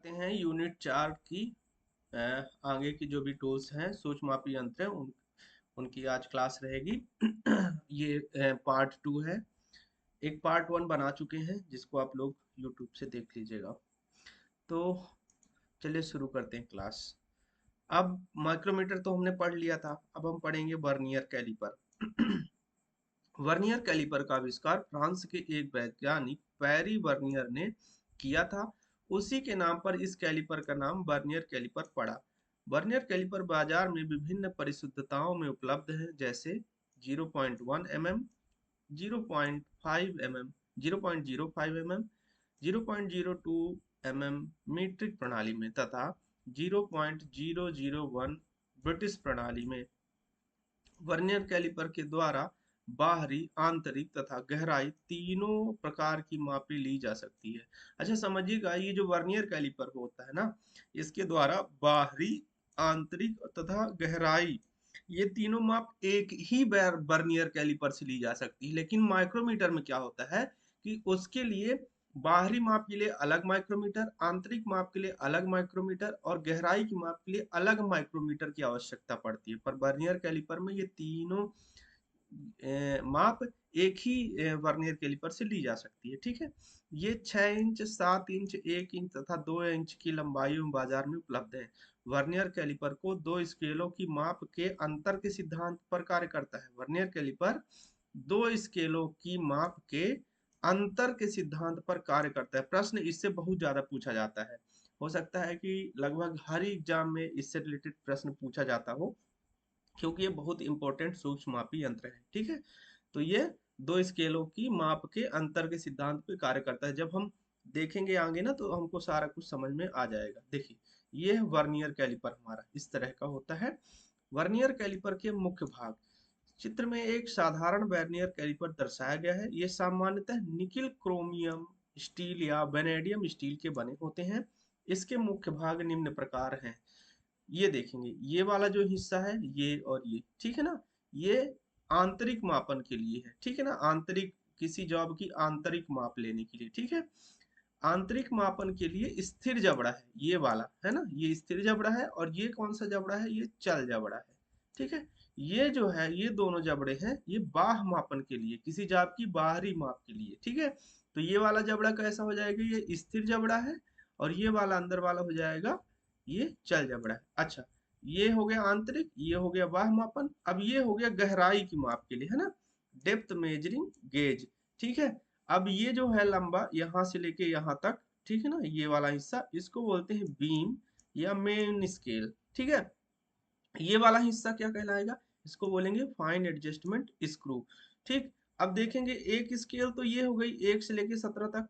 करते हैं यूनिट 4 की अ, आगे की जो भी टूल्स हैं सूक्ष्ममापी यंत्र हैं उनकी आज क्लास रहेगी। ये पार्ट 2 है। एक पार्ट 1 बना चुके हैं जिसको आप लोग यूट्यूब से देख लीजिएगा। तो चलिए शुरू करते हैं क्लास। अब माइक्रोमीटर तो हमने पढ़ लिया था, अब हम पढ़ेंगे वर्नियर कैलिपर। वर्नियर कैलिपर का आविष्कार फ्रांस के एक वैज्ञानिक पैरी वर्नियर ने किया था। उसी के नाम पर इस कैलिपर का नाम वर्नियर कैलिपर पड़ा। वर्नियर कैलिपर बाजार में विभिन्न परिशुद्धताओं में उपलब्ध है, जैसे 0.1 mm, 0.5 mm, 0.05 mm, 0.02 mm metric प्रणाली में तथा 0.001 ब्रिटिश प्रणाली में। वर्नियर कैलिपर के द्वारा बाहरी, आंतरिक तथा गहराई तीनों प्रकार की मापी ली जा सकती है। अच्छा समझिएगा, ये जो वर्नियर कैलिपर होता है ना, इसके द्वारा बाहरी, आंतरिक तथा गहराई ये तीनों माप एक ही वर्नियर कैलिपर से ली जा सकती है। लेकिन माइक्रोमीटर में क्या होता है कि उसके लिए बाहरी माप के लिए अलग माइक्रोमीटर, आंतरिक माप के लिए अलग माइक्रोमीटर और गहराई की माप के लिए अलग माइक्रोमीटर की आवश्यकता पड़ती है। पर वर्नियर कैलिपर में ये तीनों माप एक ही वर्नियर कैलिपर से ली जा सकती है। ठीक है, ये 6 इंच, 7 इंच, 1 इंच तथा 2 इंच की लंबाई में बाजार में उपलब्ध है। वर्नियर कैलिपर को दो स्केलों की माप के अंतर के सिद्धांत पर कार्य करता है। वर्नियर कैलिपर दो स्केलों की माप के अंतर के सिद्धांत पर कार्य करता है। प्रश्न इससे बहुत ज्यादा पूछा जाता है। हो सकता है कि लगभग हर एग्जाम में इससे रिलेटेड प्रश्न पूछा जाता हो, क्योंकि ये बहुत इंपॉर्टेंट सूक्ष्ममापी यंत्र है। ठीक है, तो ये दो स्केलों की माप के अंतर के सिद्धांत पे कार्य करता है। जब हम देखेंगे आगे ना तो हमको सारा कुछ समझ में आ जाएगा। देखिए, ये वर्नियर कैलिपर हमारा इस तरह का होता है। वर्नियर कैलिपर के मुख्य भाग चित्र में एक साधारण वर्नियर कैलिपर दर्शाया गया है। ये सामान्यतः निकिल क्रोमियम स्टील या वेनेडियम स्टील के बने होते हैं। इसके मुख्य भाग निम्न प्रकार हैं। ये देखेंगे, ये वाला जो हिस्सा है ये और ये, ठीक है ना, ये आंतरिक मापन के लिए है। ठीक है ना, आंतरिक किसी जॉब की आंतरिक माप लेने के लिए। ठीक है, आंतरिक मापन के लिए स्थिर जबड़ा है ये वाला, है ना, ये स्थिर जबड़ा है। और ये कौन सा जबड़ा है, ये चल जबड़ा है। ठीक है, ये जो है ये दोनों जबड़े हैं, ये बाह्य मापन के लिए, किसी जाप की बाहरी माप के लिए। ठीक है, तो ये वाला जबड़ा कैसा हो जाएगा, ये स्थिर जबड़ा है। और ये वाला अंदर वाला हो जाएगा, ये चल जबड़ा है। अच्छा, ये हो गया आंतरिक, ये हो गया बाह्य मापन। अब ये हो गया गहराई की माप के लिए, है ना, डेप्थ मेजरिंग गेज। ठीक है, अब ये जो है लंबा यहाँ से लेके यहाँ तक, ठीक है ना, ये वाला हिस्सा इसको बोलते हैं बीम या मेन स्केल। ठीक है, ये वाला हिस्सा क्या कहलाएगा, इसको बोलेंगे फाइन एडजस्टमेंट स्क्रू। ठीक, अब देखेंगे एक स्केल तो ये हो गई 1 से लेके 17 तक।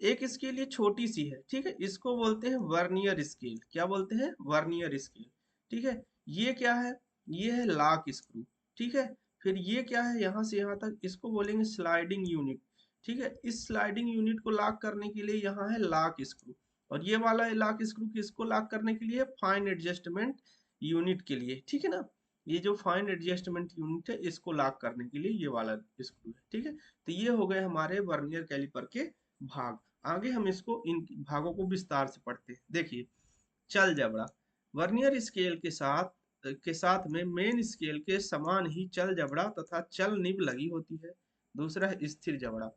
एक स्केल ये छोटी सी है, ठीक है, इसको बोलते हैं वर्नियर स्केल। क्या बोलते हैं, वर्नियर स्केल। ठीक है, ये क्या है, ये है लॉक स्क्रू। ठीक है, फिर ये क्या है, यहाँ से यहाँ तक, इसको बोलेंगे स्लाइडिंग यूनिट। ठीक है, इस स्लाइडिंग यूनिट को लॉक करने के लिए यहाँ है लॉक स्क्रू। और ये वाला लॉक स्क्रू किसको लॉक करने के लिए, फाइन एडजस्टमेंट यूनिट के लिए। ठीक है ना, ये जो फाइन एडजस्टमेंट यूनिट है इसको लॉक करने के लिए ये वाला स्क्रू है। ठीक है, तो ये हो गए हमारे वर्नियर कैलिपर के भाग। आगे हम इसको इन भागों को विस्तार से पढ़ते हैं। देखिए, चल जबड़ा, वर्नियर स्केल के साथ में मेन स्केल के समान ही चल जबड़ा तथा चल निब लगी होती है। दूसरा है स्थिर जबड़ा।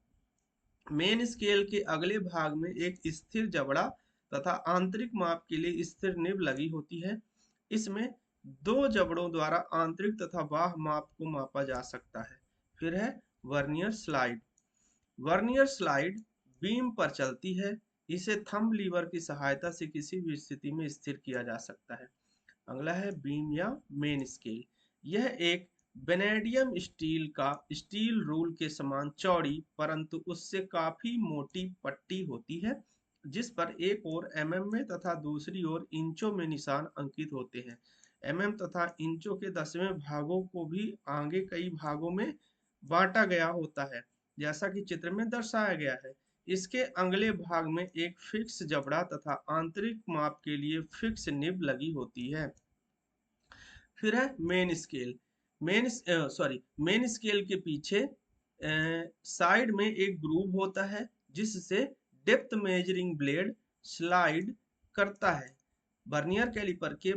मेन स्केल के अगले भाग में एक स्थिर जबड़ा तथा आंतरिक माप के लिए स्थिर निब लगी होती है। इसमें दो जबड़ों द्वारा आंतरिक तथा बाह्य माप को मापा जा सकता है। फिर है vernier slide. Vernier slide beam पर चलती है। इसे थंब लीवर की सहायता से किसी भी स्थिति में स्थिर किया जा सकता है। अगला है बीम या मेन स्केल। यह एक वेनेडियम स्टील का स्टील रूल के समान चौड़ी परंतु उससे काफी मोटी पट्टी होती है, जिस पर एक ओर mm में तथा दूसरी ओर इंचों में निशान अंकित होते हैं। mm तथा इंचों के दसवें भागों को भी आगे कई भागों में बांटा गया होता है, जैसा कि चित्र में दर्शाया गया है। इसके अगले भाग में एक फिक्स जबड़ा तथा आंतरिक माप के लिए फिक्स निब लगी होती है। फिर है मेन स्केल। मेन स्केल के पीछे साइड में एक ग्रूव होता है, जिससे डेप्थ मेजरिंग ब्लेड स्लाइड करता है। वर्नियर कैलिपर के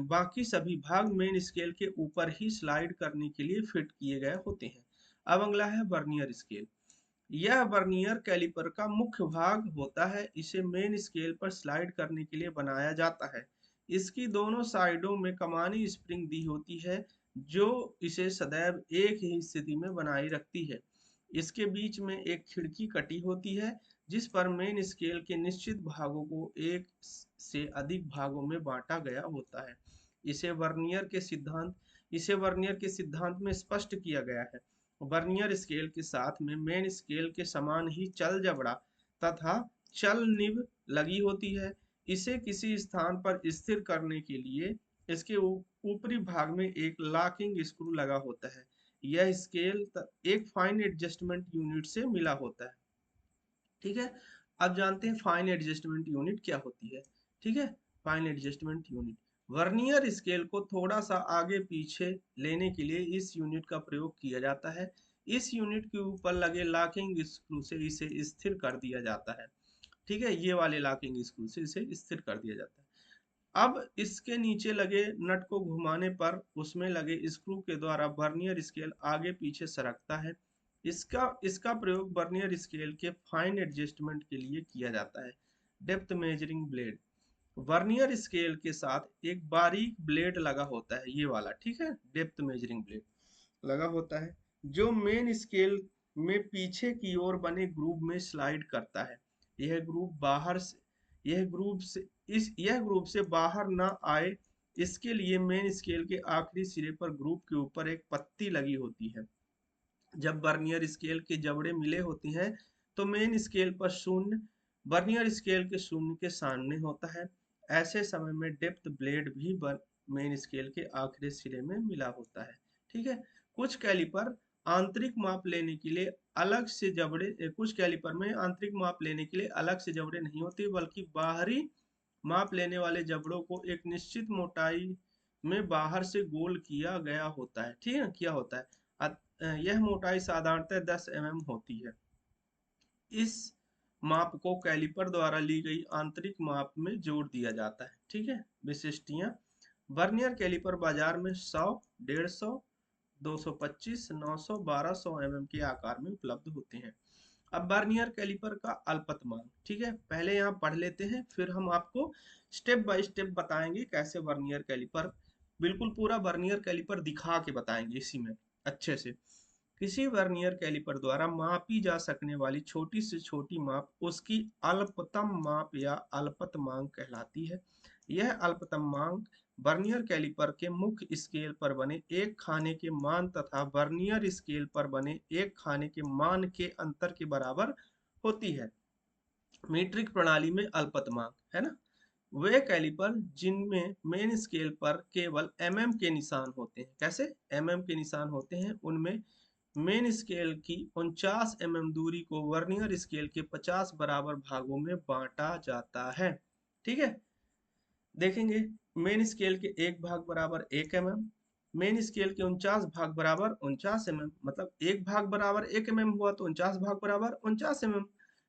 बाकी सभी भाग मेन स्केल के ऊपर ही स्लाइड करने के लिए फिट किए गए होते हैं। अब अगला है वर्नियर स्केल। यह वर्नियर कैलिपर का मुख्य भाग होता है। इसे मेन स्केल पर स्लाइड करने के लिए बनाया जाता है। इसकी दोनों साइडों में कमानी स्प्रिंग दी होती है जो इसे सदैव एक ही स्थिति में बनाए रखती है। इसके बीच में एक खिड़की कटी होती है जिस पर मेन स्केल के निश्चित भागों को एक से अधिक भागों में बांटा गया होता है। इसे वर्नियर के सिद्धांत इसे वर्नियर के सिद्धांत में स्पष्ट किया गया है। वर्नियर स्केल के साथ में मेन स्केल के समान ही चल जबड़ा तथा चल निब लगी होती है। इसे किसी स्थान पर स्थिर करने के लिए इसके ऊपरी भाग में एक लॉकिंग स्क्रू लगा होता है। यह स्केल एक फाइन एडजस्टमेंट यूनिट से मिला होता है। ठीक है, अब जानते हैं फाइन एडजस्टमेंट यूनिट क्या होती है। ठीक है, fine adjustment unit vernier scale को थोड़ा सा आगे पीछे लेने के लिए इस यूनिट का प्रयोग किया जाता है। इस यूनिट के ऊपर लगे लॉकिंग स्क्रू से इसे स्थिर कर दिया जाता है। ठीक है, ये वाले लॉकिंग स्क्रू से इसे स्थिर कर दिया जाता है। अब इसके नीचे लगे नट को घुमाने पर उसमें लगे स्क्रू के द्वारा वर्नियर स्केल आगे पीछे सरकता है। इसका प्रयोग वर्नियर स्केल के फाइन एडजस्टमेंट के लिए किया जाता है। Depth measuring blade vernier scale के साथ एक बारीक ब्लेड लगा होता है, ये वाला। ठीक है, डेप्थ मेजरिंग ब्लेड लगा होता है जो मेन स्केल में पीछे की ओर बने ग्रूव में स्लाइड करता है। यह ग्रूव बाहर से यह ग्रुप से बाहर ना आए इसके लिए मेन स्केल के आखिरी सिरे पर ग्रुप के ऊपर एक पत्ती लगी होती है। जब वर्नियर स्केल के जबड़े मिले होते हैं तो मेन स्केल पर शून्य वर्नियर स्केल के शून्य के सामने होता है। ऐसे समय में डेप्थ ब्लेड भी मेन स्केल के आखिरी सिरे में मिला होता है। ठीक है, कुछ कैलिपर आंतरिक माप लेने के लिए अलग से जबड़े कुछ कैलिपर में आंतरिक माप लेने के लिए अलग से जबड़े नहीं होते बल्कि बाहरी माप लेने वाले जबड़ों को एक निश्चित मोटाई में बाहर से गोल किया गया होता है। ठीक है, किया होता है। यह मोटाई साधारणतः 10 mm होती है। इस माप को कैलिपर द्वारा ली गई आंतरिक माप में जोड़ दिया जाता है। ठीक है, विशिष्टियां वर्नियर कैलिपर बाजार में 100, 150, 225, 900, 1200 mm के आकार में उपलब्ध होते हैं। अब वर्नियर कैलिपर का अल्पतमांक। ठीक है, पहले यहाँ पढ़ लेते हैं फिर हम आपको स्टेप बाय स्टेप बताएंगे कैसे वर्नियर कैलिपर, बिल्कुल पूरा वर्नियर कैलिपर दिखा के बताएंगे इसी में अच्छे से। किसी वर्नियर कैलिपर द्वारा मापी जा सकने वाली छोटी से छोटी माप उसकी अल्पतम माप या अल्पतमांक कहलाती है। यह अल्पतमांक वर्नियर कैलिपर के मुख्य स्केल पर बने एक खाने के मान तथा वर्नियर स्केल पर बने एक खाने के मान के अंतर के बराबर होती है। मीट्रिक प्रणाली में अल्पतमांक है ना, वे कैलिपर जिनमें मेन स्केल पर केवल के निशान होते हैं। कैसे के निशान होते हैं, उनमें मेन स्केल की 49 दूरी को वर्नियर स्केल के 50 बराबर भागों में बांटा जाता है। ठीक है, देखेंगे मेन स्केल के एक भाग बराबर 1 मेन स्केल के 49 भाग बराबर 49 मतलब एक भाग बराबर 1 हुआ तो 49 भाग बराबर 49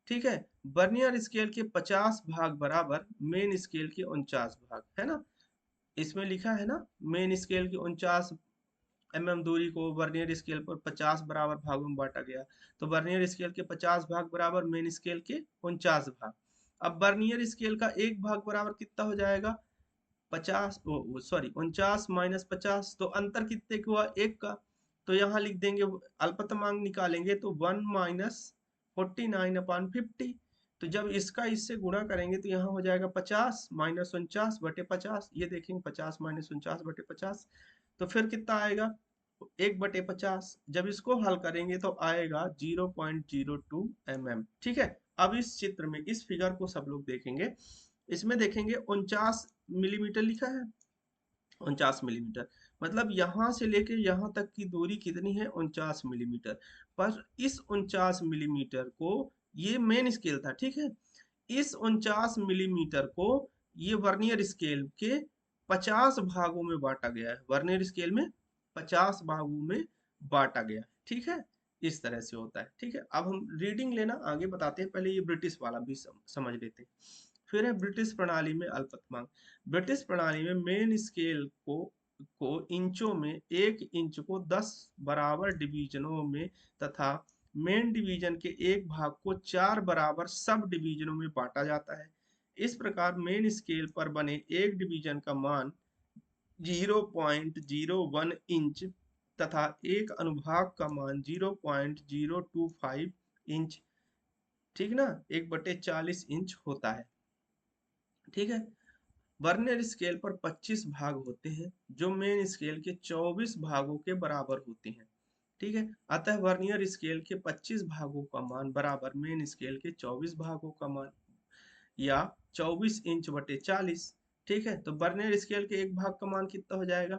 ठीक है, वर्नियर स्केल के 50 भाग बराबर मेन स्केल के 49 भाग, है ना। इसमें लिखा है ना, मेन स्केल के 49 दूरी को वर्नियर स्केल पर 50 बराबर भागों में बांटा गया, तो वर्नियर स्केल के 50 भाग बराबर मेन स्केल के 49 भाग। अब वर्नियर स्केल का एक भाग बराबर कितना हो जाएगा, 50 सॉरी 49 माइनस 50, तो अंतर कितने का हुआ, एक का। तो यहाँ लिख देंगे अल्पतमांक निकालेंगे तो 1 माइनस 49/50। तो जब इसका इससे गुणा करेंगे तो यहाँ हो जाएगा 50 माइनस 49/50। ये देखेंगे 50 माइनस 49/50, तो फिर कितना आएगा 1/50। जब इसको हल करेंगे तो आएगा 0.02 mm। ठीक है, अब इस चित्र में इस फिगर को सब लोग देखेंगे, इसमें देखेंगे 49 मिलीमीटर लिखा है। 49 मिलीमीटर मतलब यहाँ से लेके यहाँ तक की दूरी कितनी है, 49 मिलीमीटर। पर इस 49 मिलीमीटर को, ये मेन स्केल था, ठीक है, इस 49 मिलीमीटर को ये वर्नियर स्केल के 50 भागों में बांटा गया है। वर्नियर स्केल में 50 भागों में बांटा गया है। ठीक है, इस तरह से होता है। ठीक है, अब हम रीडिंग लेना आगे बताते हैं, पहले ये ब्रिटिश वाला भी समझ लेते हैं। फिर है ब्रिटिश प्रणाली में अल्पतमांक। ब्रिटिश प्रणाली में मेन स्केल को इंचों में 1 इंच को 10 बराबर डिवीजनों में तथा मेन डिवीजन के एक भाग को 4 बराबर सब डिवीजनों में बांटा जाता है। इस प्रकार मेन स्केल पर बने एक डिवीजन का मान 0.01 इंच तथा एक अनुभाग का मान 0.025 इंच, ठीक ना, 1/40 इंच होता है। ठीक है। वर्नियर स्केल पर 25 भाग होते हैं जो मेन स्केल के 24 भागों के बराबर होते हैं। ठीक है। अतः वर्नियर स्केल के 25 भागों का मान बराबर मेन स्केल के 24 भागों का मान, या 24 इंच/40। ठीक है। तो वर्नियर स्केल के एक भाग का मान कितना हो जाएगा?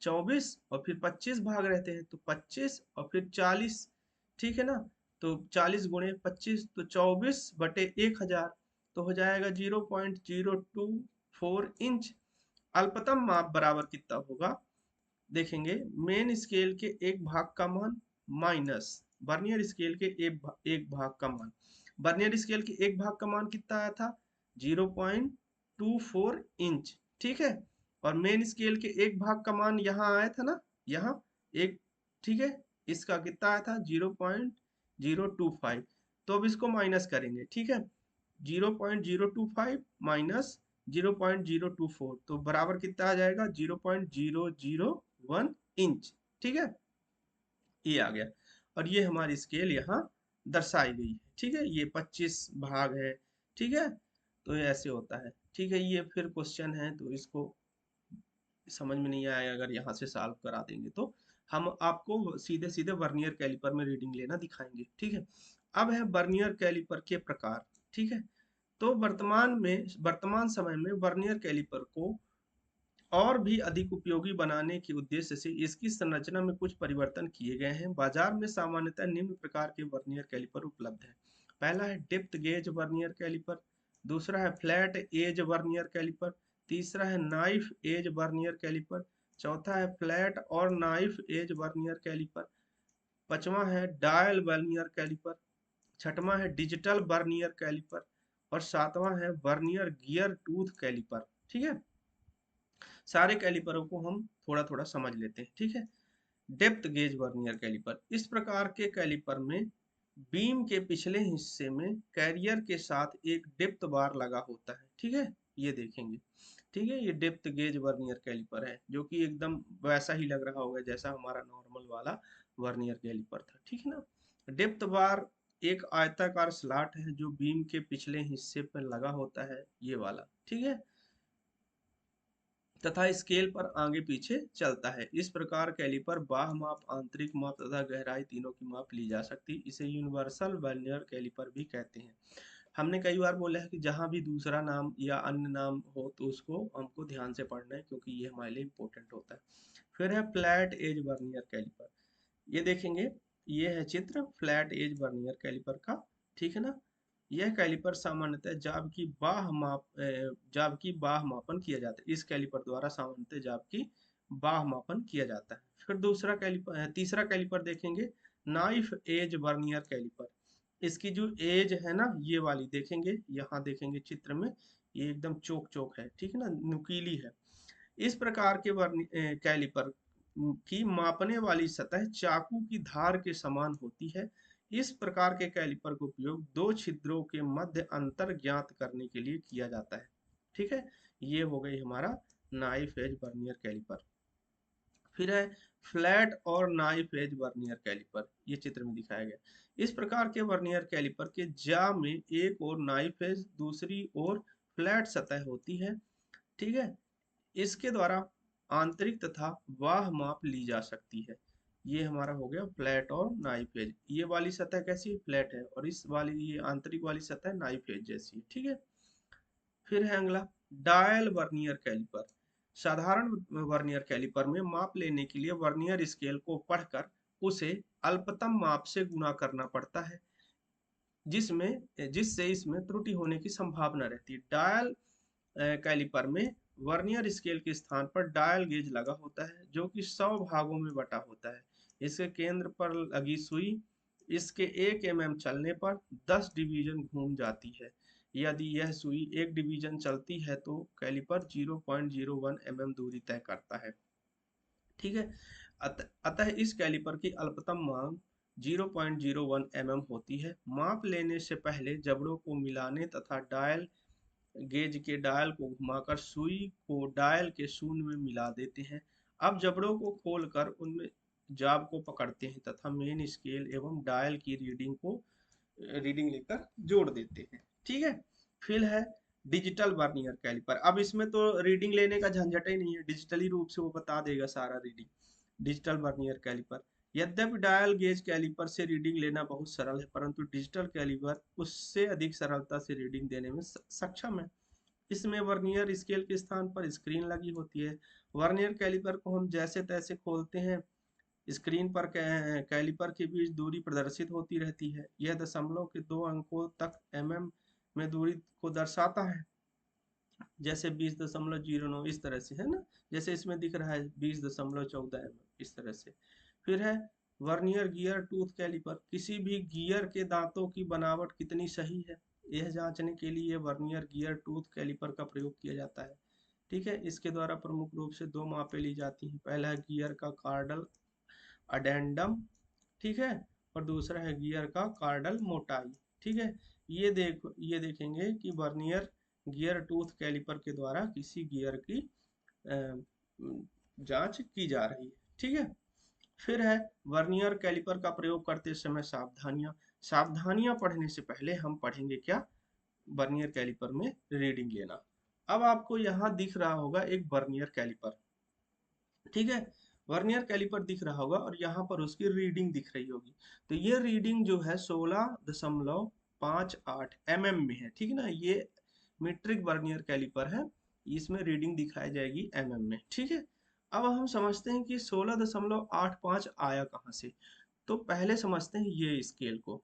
24, और फिर 25 भाग रहते हैं तो 25 और फिर 40। ठीक है ना। तो 40 × 25 तो 24/1000, तो हो जाएगा 0.024 इंच। अल्पतम माप बराबर कितना होगा? देखेंगे, मेन स्केल के एक भाग का मान माइनस वर्नियर स्केल के एक भाग का मान। वर्नियर स्केल के एक भाग का मान कितना आया था? 0.24 इंच। ठीक है। और मेन स्केल के एक भाग का मान यहाँ आया था ना, यहाँ एक। ठीक है। इसका कितना आया था? 0.025। तो अब इसको माइनस करेंगे। ठीक है। 0.025 माइनस 0.024 तो बराबर कितना आ जाएगा? 0.001 इंच। ठीक है। ये आ गया। और ये हमारी स्केल यहाँ दर्शाई गई है। ठीक है। ये 25 भाग है। ठीक है। तो ये ऐसे होता है। ठीक है। ये फिर क्वेश्चन है तो इसको समझ में नहीं आया अगर यहाँ से सॉल्व करा देंगे तो हम आपको सीधे सीधे वर्नियर कैलिपर में रीडिंग लेना दिखाएंगे। ठीक है। अब है वर्नियर कैलिपर के प्रकार। ठीक है। तो वर्तमान समय में वर्नियर कैलिपर को और भी अधिक उपयोगी बनाने के उद्देश्य से इसकी संरचना में कुछ परिवर्तन किए गए हैं। बाजार में सामान्यतः निम्न प्रकार के वर्नियर कैलिपर उपलब्ध है। पहला है डेप्थ गेज वर्नियर कैलिपर, दूसरा है फ्लैट एज वर्नियर कैलिपर, तीसरा है नाइफ एज वर्नियर कैलिपर, चौथा है फ्लैट और नाइफ एज वर्नियर कैलिपर, पांचवा है डायल वर्नियर कैलिपर, छठवां है डिजिटल वर्नियर कैलिपर, और सातवां है वर्नियर गियर टूथ कैलिपर। ठीक है। सारे कैलिपरों को हम थोड़ा थोड़ा समझ लेते हैं। ठीक है। डेप्थ गेज वर्नियर कैलिपर, इस प्रकार के कैलिपर में बीम के पिछले हिस्से में कैरियर के साथ एक डेप्थ बार लगा होता है। ठीक है। ये देखेंगे। ठीक है। ये डेप्थ गेज वर्नियर कैलिपर है जो कि एकदम वैसा ही लग रहा होगा जैसा हमारा नॉर्मल वाला वर्नियर कैलिपर था। ठीक है ना। डेप्थ बार एक आयताकार स्लॉट है जो बीम के पिछले हिस्से पर लगा होता है, ये वाला। ठीक है। तथा स्केल पर आगे पीछे चलता है। इस प्रकार कैलिपर बाह्य माप, आंतरिक माप तथा गहराई तीनों की माप ली जा सकती है। इसे यूनिवर्सल वर्नियर कैलिपर भी कहते हैं। हमने कई बार बोला है कि जहां भी दूसरा नाम या अन्य नाम हो तो उसको हमको ध्यान से पढ़ना है क्योंकि ये हमारे लिए इम्पोर्टेंट होता है। फिर है फ्लैट एज वर्नियर कैलिपर। ये देखेंगे, ये है चित्र फ्लैट एज वर्नियर कैलिपर का। ठीक है ना। यह कैलिपर सामान्यतः जाब की बाह मापन किया जाता है। इस कैलिपर द्वारा सामान्यतः जाब की बाह मापन किया जाता है। फिर तीसरा कैलिपर देखेंगे, नाइफ एज वर्नियर कैलिपर। इसकी जो एज है ना, ये वाली देखेंगे, यहाँ देखेंगे चित्र में, ये एकदम चौक चौक है। ठीक है ना, नुकीली है। इस प्रकार के कैलिपर की मापने वाली सतह चाकू की धार के समान होती है। इस प्रकार के कैलिपर का उपयोग दो छिद्रों के मध्य अंतर ज्ञात करने के लिए किया जाता है। ठीक है। ये हो गई हमारा नाइफ एज वर्नियर कैलिपर। फिर है फ्लैट और नाइफ एज वर्नियर कैलिपर। ये चित्र में दिखाया गया। इस प्रकार के वर्नियर कैलिपर के जा में एक और नाइफ एज, दूसरी ओर फ्लैट सतह होती है। ठीक है। इसके द्वारा आंतरिक तथा बाह्य माप ली जा सकती है। ये हमारा हो गया फ्लैट और नाइफ एज। ये वाली सतह कैसी है? फ्लैट है, और इस वाली ये आंतरिक वाली सतह नाइफ एज जैसी है। ठीक है। फिर है अगला डायल वर्नियर कैलिपर। साधारण वर्नियर कैलिपर में माप लेने के लिए वर्नियर स्केल को पढ़कर उसे अल्पतम माप से गुणा करना पड़ता है, जिससे इसमें त्रुटि होने की संभावना रहती है। डायल कैलिपर में वर्नियर स्केल के स्थान पर डायल गेज लगा होता है जो कि 100 भागों में बटा होता है। इसके केंद्र पर लगी सुई इसके 1 mm चलने पर 10 डिवीजन घूम जाती है। यदि यह सुई एक डिवीजन चलती है तो कैलिपर 0.01 mm दूरी तय करता है। ठीक है। अतः इस कैलिपर की अल्पतम मांग 0.01 mm होती है। माप लेने से पहले जबड़ों को मिलाने तथा डायल गेज के डायल को घुमाकर सुई को डायल के शून्य में मिला देते हैं। अब जबड़ों को खोलकर उनमें जाब को पकड़ते हैं तथा मेन स्केल एवं डायल की रीडिंग लेकर जोड़ देते हैं। ठीक है। फिर है डिजिटल वर्नियर कैलिपर। अब इसमें तो रीडिंग लेने का झंझट ही नहीं है, डिजिटली रूप से वो बता देगा सारा रीडिंग। डिजिटल वर्नियर कैलिपर, यद्यपि डायल गेज कैलिपर से रीडिंग लेना बहुत सरल है, परंतु डिजिटल कैलिपर उससे अधिक सरलता से रीडिंग देने में सक्षम है। इसमें वर्नियर स्केल के स्थान पर स्क्रीन लगी होती है। वर्नियर कैलिपर को हम जैसे तैसे खोलते हैं, स्क्रीन पर कैलिपर के बीच दूरी प्रदर्शित होती रहती है। यह दशमलव के 2 अंकों तक mm में दूरी को दर्शाता है, जैसे 20.09 इस तरह से, है ना, जैसे इसमें दिख रहा है 20.14 mm इस तरह से। फिर है वर्नियर गियर टूथ कैलिपर। किसी भी गियर के दांतों की बनावट कितनी सही है, यह जांचने के लिए वर्नियर गियर टूथ कैलिपर का प्रयोग किया जाता है। ठीक है। इसके द्वारा प्रमुख रूप से दो मापें ली जाती हैं। पहला है गियर का कार्डल अडेंडम, ठीक है, और दूसरा है गियर का कार्डल मोटाई। ठीक है। ये देखेंगे कि वर्नियर गियर टूथ कैलिपर के द्वारा किसी गियर की जांच की जा रही है। ठीक है। फिर है वर्नियर कैलिपर का प्रयोग करते समय सावधानियां। सावधानियां पढ़ने से पहले हम पढ़ेंगे क्या, वर्नियर कैलिपर में रीडिंग लेना। अब आपको यहाँ दिख रहा होगा एक वर्नियर कैलिपर, ठीक है, वर्नियर कैलिपर दिख रहा होगा और यहाँ पर उसकी रीडिंग दिख रही होगी। तो ये रीडिंग जो है 16.58 mm में है। ठीक है ना, ये मीट्रिक वर्नियर कैलिपर है, इसमें रीडिंग दिखाई जाएगी mm में। ठीक है। अब हम समझते हैं कि 16.85 आया कहाँ से। तो पहले समझते हैं ये स्केल को।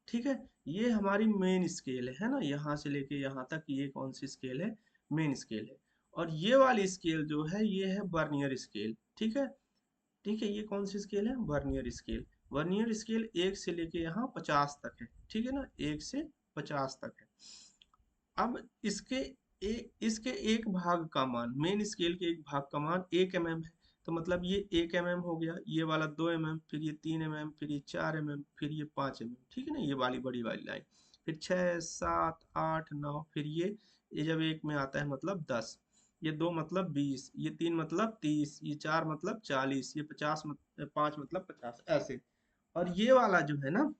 ठीक है। ये हमारी मेन स्केल है ना, यहाँ से लेके यहाँ तक ये कौन सी स्केल है, मेन स्केल है। और ये वाली स्केल जो है ये है वर्नियर स्केल। ठीक है। ठीक है, ये कौन सी स्केल है, वर्नियर स्केल। वर्नियर स्केल 1 से लेके यहाँ 50 तक है। ठीक है ना, 1 से 50 तक है। अब इसके एक भाग का मान, मेन स्केल के एक भाग का मान 1 mm है। तो मतलब ये 1 mm हो गया, ये वाला 2 mm, फिर ये 3 mm, फिर ये 4 mm, फिर ये 5 mm। ठीक है ना, ये वाली बड़ी वाली लाइन, फिर 6 7 8 9, फिर ये जब एक में आता है मतलब 10, ये 2 मतलब 20, ये 3 मतलब 30, ये 4 मतलब 40, ये 50 5 मतलब 50, ऐसे। और ये वाला जो है ना,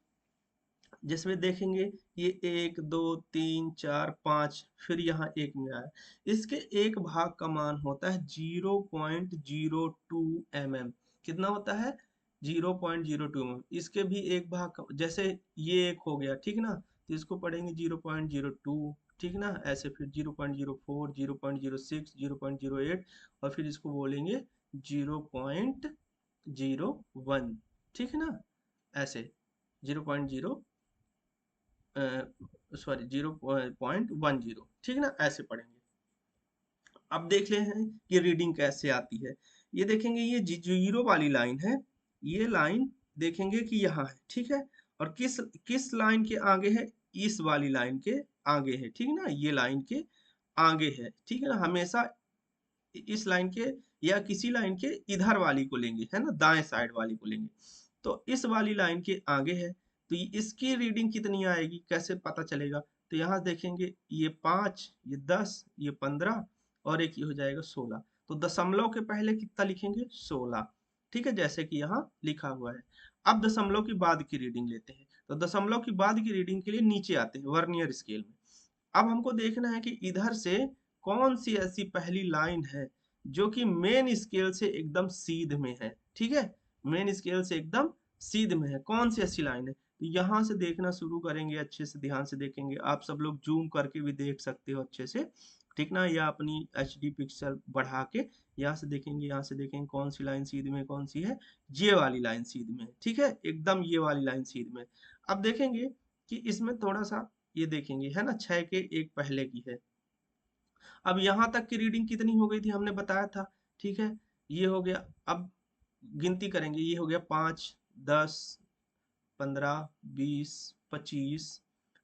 जिसमें देखेंगे ये 1 2 3 4 5, फिर यहाँ एक में आया, इसके एक भाग का मान होता है 0.02 mm। कितना होता है, 0.02 mm। इसके भी एक भाग जैसे ये एक हो गया, ठीक ना, तो इसको पढ़ेंगे 0.02, ठीक ना, ऐसे फिर 0.04 0.06 0.08, और फिर इसको बोलेंगे 0.01। ठीक है ना, ऐसे 0.0 सॉरी 0.10। ठीक ना, ऐसे पढ़ेंगे। अब देख ले हैं कि रीडिंग कैसे आती है। ये देखेंगे ये जीरो वाली लाइन है, ये लाइन देखेंगे कि यहाँ है। ठीक है। और किस किस लाइन के आगे है, इस वाली लाइन के आगे है। ठीक ना, ये लाइन के आगे है। ठीक है ना, हमेशा इस लाइन के या किसी लाइन के इधर वाली को लेंगे, है ना, दाएं साइड वाली को लेंगे। तो इस वाली लाइन के आगे है, तो इसकी रीडिंग कितनी आएगी, कैसे पता चलेगा। तो यहाँ देखेंगे ये 5, ये 10, ये 15, और एक ये हो जाएगा 16। तो दशमलव के पहले कितना लिखेंगे, 16। ठीक है, जैसे कि यहाँ लिखा हुआ है। अब दशमलव की बाद की रीडिंग लेते हैं। तो दशमलव की बाद की रीडिंग के लिए नीचे आते हैं वर्नियर स्केल में। अब हमको देखना है कि इधर से कौन सी ऐसी पहली लाइन है जो कि मेन स्केल से एकदम सीध में है। ठीक है, मेन स्केल से एकदम सीध में है, कौन सी ऐसी लाइन है। तो यहाँ से देखना शुरू करेंगे, अच्छे से ध्यान से देखेंगे। आप सब लोग जूम करके भी देख सकते हो अच्छे से, ठीक ना, या अपनी HD पिक्सल बढ़ा के यहाँ से देखेंगे, यहाँ से देखेंगे कौन सी लाइन सीध में, कौन सी है, ये वाली लाइन सीध में। ठीक है, एकदम ये वाली लाइन सीध में। अब देखेंगे कि इसमें थोड़ा सा ये देखेंगे, है ना, 6 के एक पहले की है। अब यहाँ तक की रीडिंग कितनी हो गई थी, हमने बताया था। ठीक है, ये हो गया। अब गिनती करेंगे, ये हो गया 5 10 15 20 25,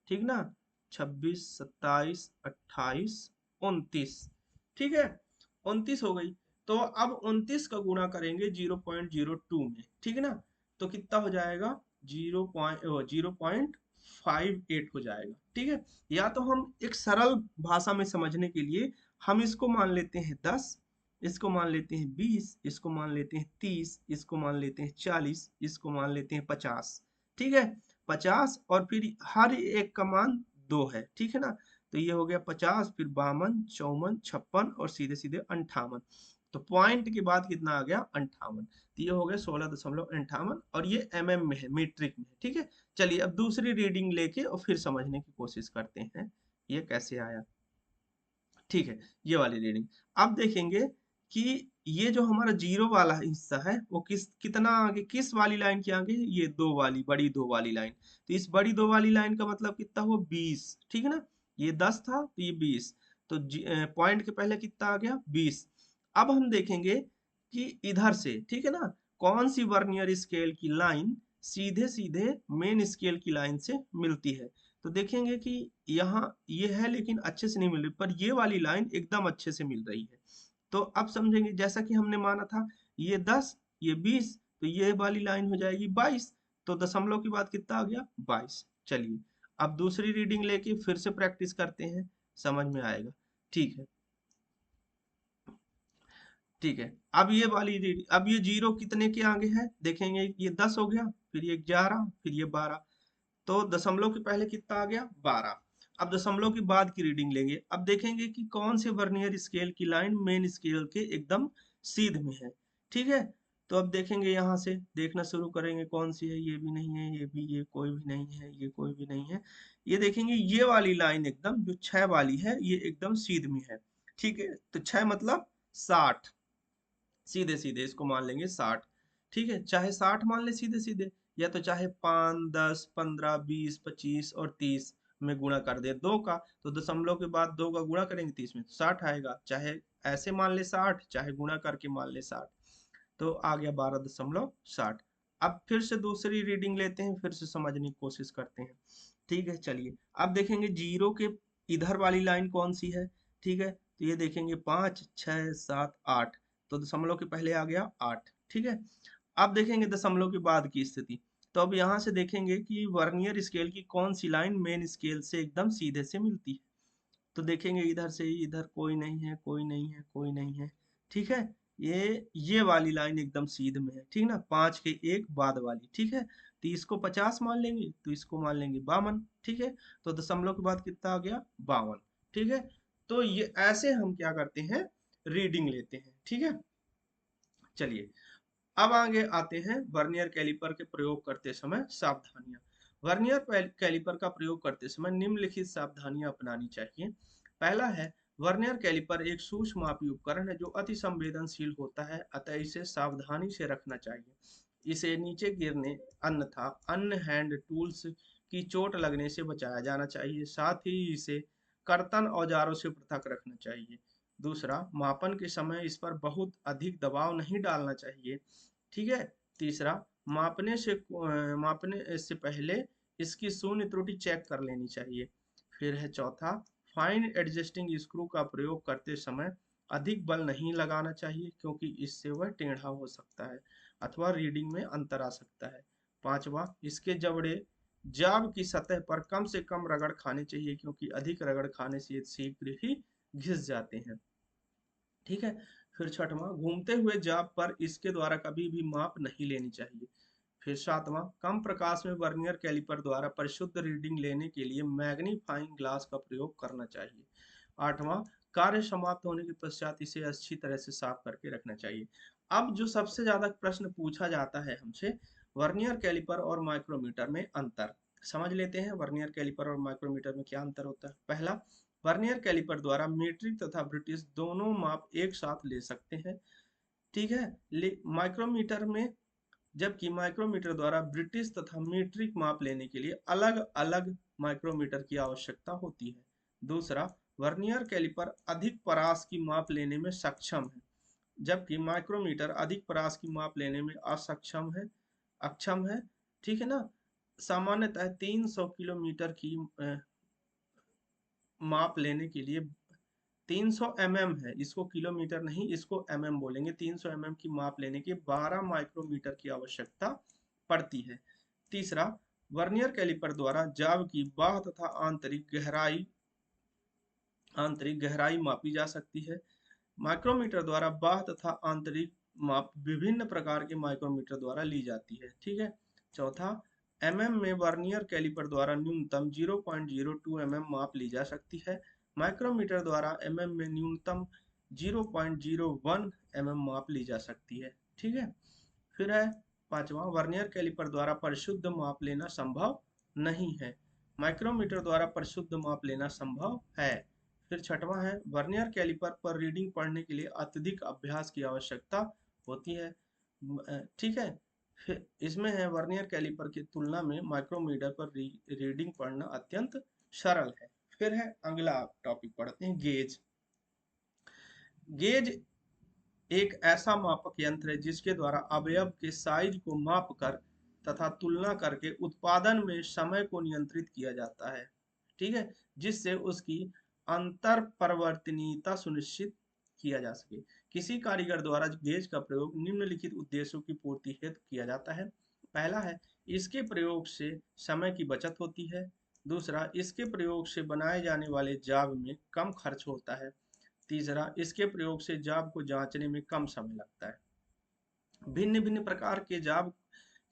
ठीक ना, 26, 27, 28, 29। ठीक है, 29 हो गई। तो अब 29 का गुणा करेंगे 0.02 में, ठीक है ना, तो कितना हो जाएगा, 0.58 हो जाएगा। ठीक है, या तो हम एक सरल भाषा में समझने के लिए हम इसको मान लेते हैं 10, इसको मान लेते हैं 20, इसको मान लेते हैं 30, इसको मान लेते हैं 40, इसको मान लेते हैं 50। ठीक है, 50 और फिर हर एक का मान 2 है। ठीक है ना, तो ये हो गया 50, फिर 52, 54, 56 और सीधे सीधे 58। तो पॉइंट के बाद कितना आ गया, 58। तो ये हो गया 16.58 और ये mm में है, मीट्रिक में है। ठीक है, चलिए अब दूसरी रीडिंग लेके और फिर समझने की कोशिश करते हैं ये कैसे आया। ठीक है, ये वाली रीडिंग। अब देखेंगे कि ये जो हमारा जीरो वाला हिस्सा है वो कितना आगे, किस वाली लाइन के आगे, ये दो वाली, बड़ी दो वाली लाइन। तो इस बड़ी दो वाली लाइन का मतलब कितना हुआ, 20। ठीक है ना, ये 10 था तो ये 20, तो पॉइंट के पहले कितना आ गया, 20। अब हम देखेंगे कि इधर से, ठीक है ना, कौन सी वर्नियर स्केल की लाइन सीधे सीधे मेन स्केल की लाइन से मिलती है। तो देखेंगे कि यहाँ ये है लेकिन अच्छे से नहीं मिल रही, पर ये वाली लाइन एकदम अच्छे से मिल रही है। तो अब समझेंगे, जैसा कि हमने माना था ये 10, ये 20, तो ये वाली लाइन हो जाएगी 22। तो दशमलव के बाद कितना आ गया, 22। चलिए अब दूसरी रीडिंग लेके फिर से प्रैक्टिस करते हैं, समझ में आएगा। ठीक है, ठीक है, अब ये वाली रीडिंग, अब ये जीरो कितने के आगे है, देखेंगे ये 10 हो गया, फिर ये 11, फिर ये 12। तो दशमलव के पहले कितना आ गया, 12। अब दशमलव के बाद की रीडिंग लेंगे, अब देखेंगे कि कौन से वर्नियर स्केल की लाइन मेन स्केल के एकदम सीध में है। ठीक है, तो अब देखेंगे, यहाँ से देखना शुरू करेंगे कौन सी है, ये भी नहीं है, ये भी, ये कोई भी नहीं है, ये कोई भी नहीं है। ये देखेंगे ये वाली लाइन एकदम जो 6 वाली है ये एकदम सीध में है। ठीक है, तो 6 मतलब 60, सीधे सीधे इसको मान लेंगे 60। ठीक है, चाहे 60 मान ले सीधे सीधे, या तो चाहे 5, 10, 15, 20, 25 और 30 में गुणा कर दे दो का, तो दशमलव के बाद 2 का गुणा करेंगे 30 में तो 60 आएगा। चाहे ऐसे मान ले 60, चाहे गुणा करके मान ले 60, तो आ गया 12.60। अब फिर से दूसरी रीडिंग लेते हैं, फिर से समझने की कोशिश करते हैं। ठीक है, चलिए अब देखेंगे जीरो के इधर वाली लाइन कौन सी है। ठीक है, तो ये देखेंगे 5, 6, 7, 8, तो दशमलव के पहले आ गया 8। ठीक है, अब देखेंगे दशमलव के बाद की स्थिति। तो अब यहाँ से देखेंगे कि वर्नियर स्केल की कौन सी लाइन मेन स्केल से एकदम सीधे से मिलती है। तो देखेंगे इधर से, इधर कोई नहीं है, कोई नहीं है, कोई नहीं है। ठीक है, ये वाली लाइन एकदम सीध में है। ठीक ना, 5 के एक बाद वाली। ठीक है, तो इसको 50 मान लेंगे, तो इसको मान लेंगे 52। ठीक है, तो दशमलव के बाद कितना आ गया, 52। ठीक है, तो ये ऐसे हम क्या करते हैं, रीडिंग लेते हैं। ठीक है, चलिए अब आगे आते हैं वर्नियर कैलिपर के प्रयोग करते समय सावधानियां। वर्नियर कैलिपर का प्रयोग करते समय निम्नलिखित सावधानियां अपनानी चाहिए। पहला है, वर्नियर कैलिपर एक सूक्ष्म मापी उपकरण है जो अति संवेदनशील होता है, अतः इसे सावधानी से रखना चाहिए। इसे नीचे गिरने अन्यथा अन्य हैंड टूल्स की चोट लगने से बचाया जाना चाहिए। साथ ही इसे कर्तन औजारों से पृथक रखना चाहिए। दूसरा, मापन के समय इस पर बहुत अधिक दबाव नहीं डालना चाहिए। ठीक है, तीसरा, मापने से पहले इसकी शून्य त्रुटि चेक कर लेनी चाहिए। फिर है चौथा, फाइन एडजस्टिंग स्क्रू का प्रयोग करते समय अधिक बल नहीं लगाना चाहिए क्योंकि इससे वह टेढ़ा हो सकता है अथवा रीडिंग में अंतर आ सकता है। पांचवा, इसके जबड़े जाब की सतह पर कम से कम रगड़ खाने चाहिए क्योंकि अधिक रगड़ खाने से ये शीघ्र ही घिस जाते हैं। ठीक है, फिर छठवां, घूमते हुए जाब पर इसके द्वारा कभी भी माप नहीं लेनी चाहिए। फिर सातवां, कम प्रकाश में वर्नियर कैलिपर द्वारा परिशुद्ध रीडिंग लेने के लिए मैग्नीफाइंग ग्लास का प्रयोग करना चाहिए। आठवां, कार्य समाप्त होने के पश्चात इसे अच्छी तरह से साफ करके रखना चाहिए। अब जो सबसे ज्यादा प्रश्न पूछा जाता है हमसे, वर्नियर कैलिपर और माइक्रोमीटर में अंतर समझ लेते हैं। वर्नियर कैलिपर और माइक्रोमीटर में क्या अंतर होता है। पहला, वर्नियर कैलिपर द्वारा मीट्रिक तथा ब्रिटिश दोनों माप एक साथ ले सकते हैं। ठीक है, माइक्रोमीटर में, जबकि माइक्रोमीटर द्वारा ब्रिटिश तथा मीट्रिक माप लेने के लिए अलग अलग माइक्रोमीटर की आवश्यकता होती है। दूसरा, वर्नियर कैलिपर अधिक परास की माप लेने में सक्षम है, जबकि माइक्रोमीटर अधिक परास की माप लेने में अक्षम है। ठीक है ना, सामान्यतः 300 किलोमीटर की माप लेने के लिए 300 mm है, इसको किलोमीटर नहीं, इसको mm बोलेंगे। 300 mm की माप लेने के 12 माइक्रोमीटर की आवश्यकता पड़ती है। तीसरा, वर्नियर कैलिपर द्वारा जाब की बाह्य तथा आंतरिक गहराई मापी जा सकती है। माइक्रोमीटर द्वारा बाह्य तथा आंतरिक माप विभिन्न प्रकार के माइक्रोमीटर द्वारा ली जाती है। ठीक है। चौथा, mm में वर्नियर कैलिपर द्वारा न्यूनतम 0.02 mm माप ली जा सकती है। माइक्रोमीटर द्वारा mm में न्यूनतम 0.01 mm माप ली जा सकती है। ठीक है। फिर है पांचवा, वर्नियर कैलिपर द्वारा परिशुद्ध माप लेना संभव नहीं है। माइक्रोमीटर द्वारा परिशुद्ध माप लेना संभव है। फिर छठवां है, वर्नियर कैलिपर पर रीडिंग पढ़ने के लिए अत्यधिक अभ्यास की आवश्यकता होती है। ठीक है। फिर इसमें है, वर्नियर कैलिपर की तुलना में माइक्रोमीटर पर रीडिंग पढ़ना अत्यंत सरल है। फिर है अगला टॉपिक पढ़ते हैं, गेज। गेज एक ऐसा मापक यंत्र है जिसके द्वारा अवयव के साइज को मापकर तथा तुलना करके उत्पादन में समय को नियंत्रित किया जाता है। ठीक है। जिससे उसकी अंतर परिवर्तनीयता सुनिश्चित किया जा सके। किसी कारीगर द्वारा गेज का प्रयोग निम्नलिखित उद्देश्यों की पूर्ति हेतु किया जाता है। पहला है, इसके प्रयोग से समय की बचत होती है। दूसरा, इसके प्रयोग से बनाए जाने वाले जाब में कम खर्च होता है। तीसरा, इसके प्रयोग से जाब को जांचने में कम समय लगता है। भिन्न भिन्न प्रकार के जाब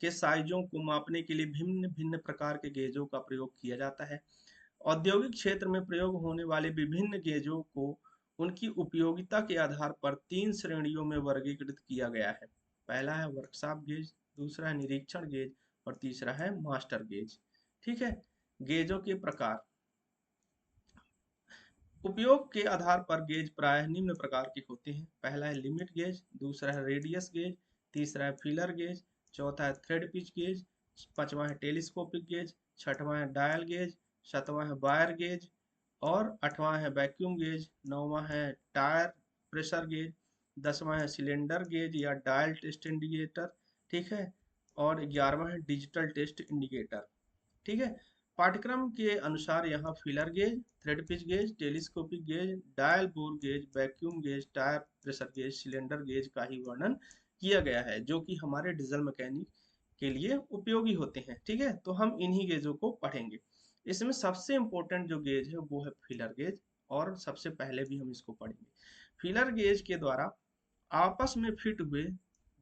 के साइजों को मापने के लिए भिन्न भिन्न प्रकार के गेजों का प्रयोग किया जाता है। औद्योगिक क्षेत्र में प्रयोग होने वाले विभिन्न गेजों को उनकी उपयोगिता के आधार पर 3 श्रेणियों में वर्गीकृत किया गया है। पहला है वर्कशॉप गेज, दूसरा है निरीक्षण गेज और तीसरा है मास्टर गेज। ठीक है। गेजों के प्रकार। उपयोग के आधार पर गेज प्रायः निम्न प्रकार के होते हैं। पहला है लिमिट गेज, दूसरा है रेडियस गेज, तीसरा है फीलर गेज, चौथा है थ्रेड पिच गेज, पांचवा है टेलीस्कोपिक गेज, छठवां है डायल गेज, सातवां है वायर गेज और आठवां है वैक्यूम गेज, नौवां है टायर प्रेशर गेज, 10वां है सिलेंडर गेज या डायल टेस्ट इंडिकेटर। ठीक है। और 11वां है डिजिटल टेस्ट इंडिकेटर। ठीक है। पाठ्यक्रम के अनुसार यहाँ feeler gauge, thread pitch gauge, telescopic gauge, dial bore gauge, vacuum gauge, tyre pressure gauge, cylinder gauge का ही वर्णन किया गया है, जो कि हमारे डीजल मैकेनिक के लिए उपयोगी होते हैं। ठीक है। तो हम इन्हीं गेजों को पढ़ेंगे। इसमें सबसे इंपॉर्टेंट जो गेज है वो है फीलर गेज, और सबसे पहले भी हम इसको पढ़ेंगे। फीलर गेज के द्वारा आपस में फिट हुए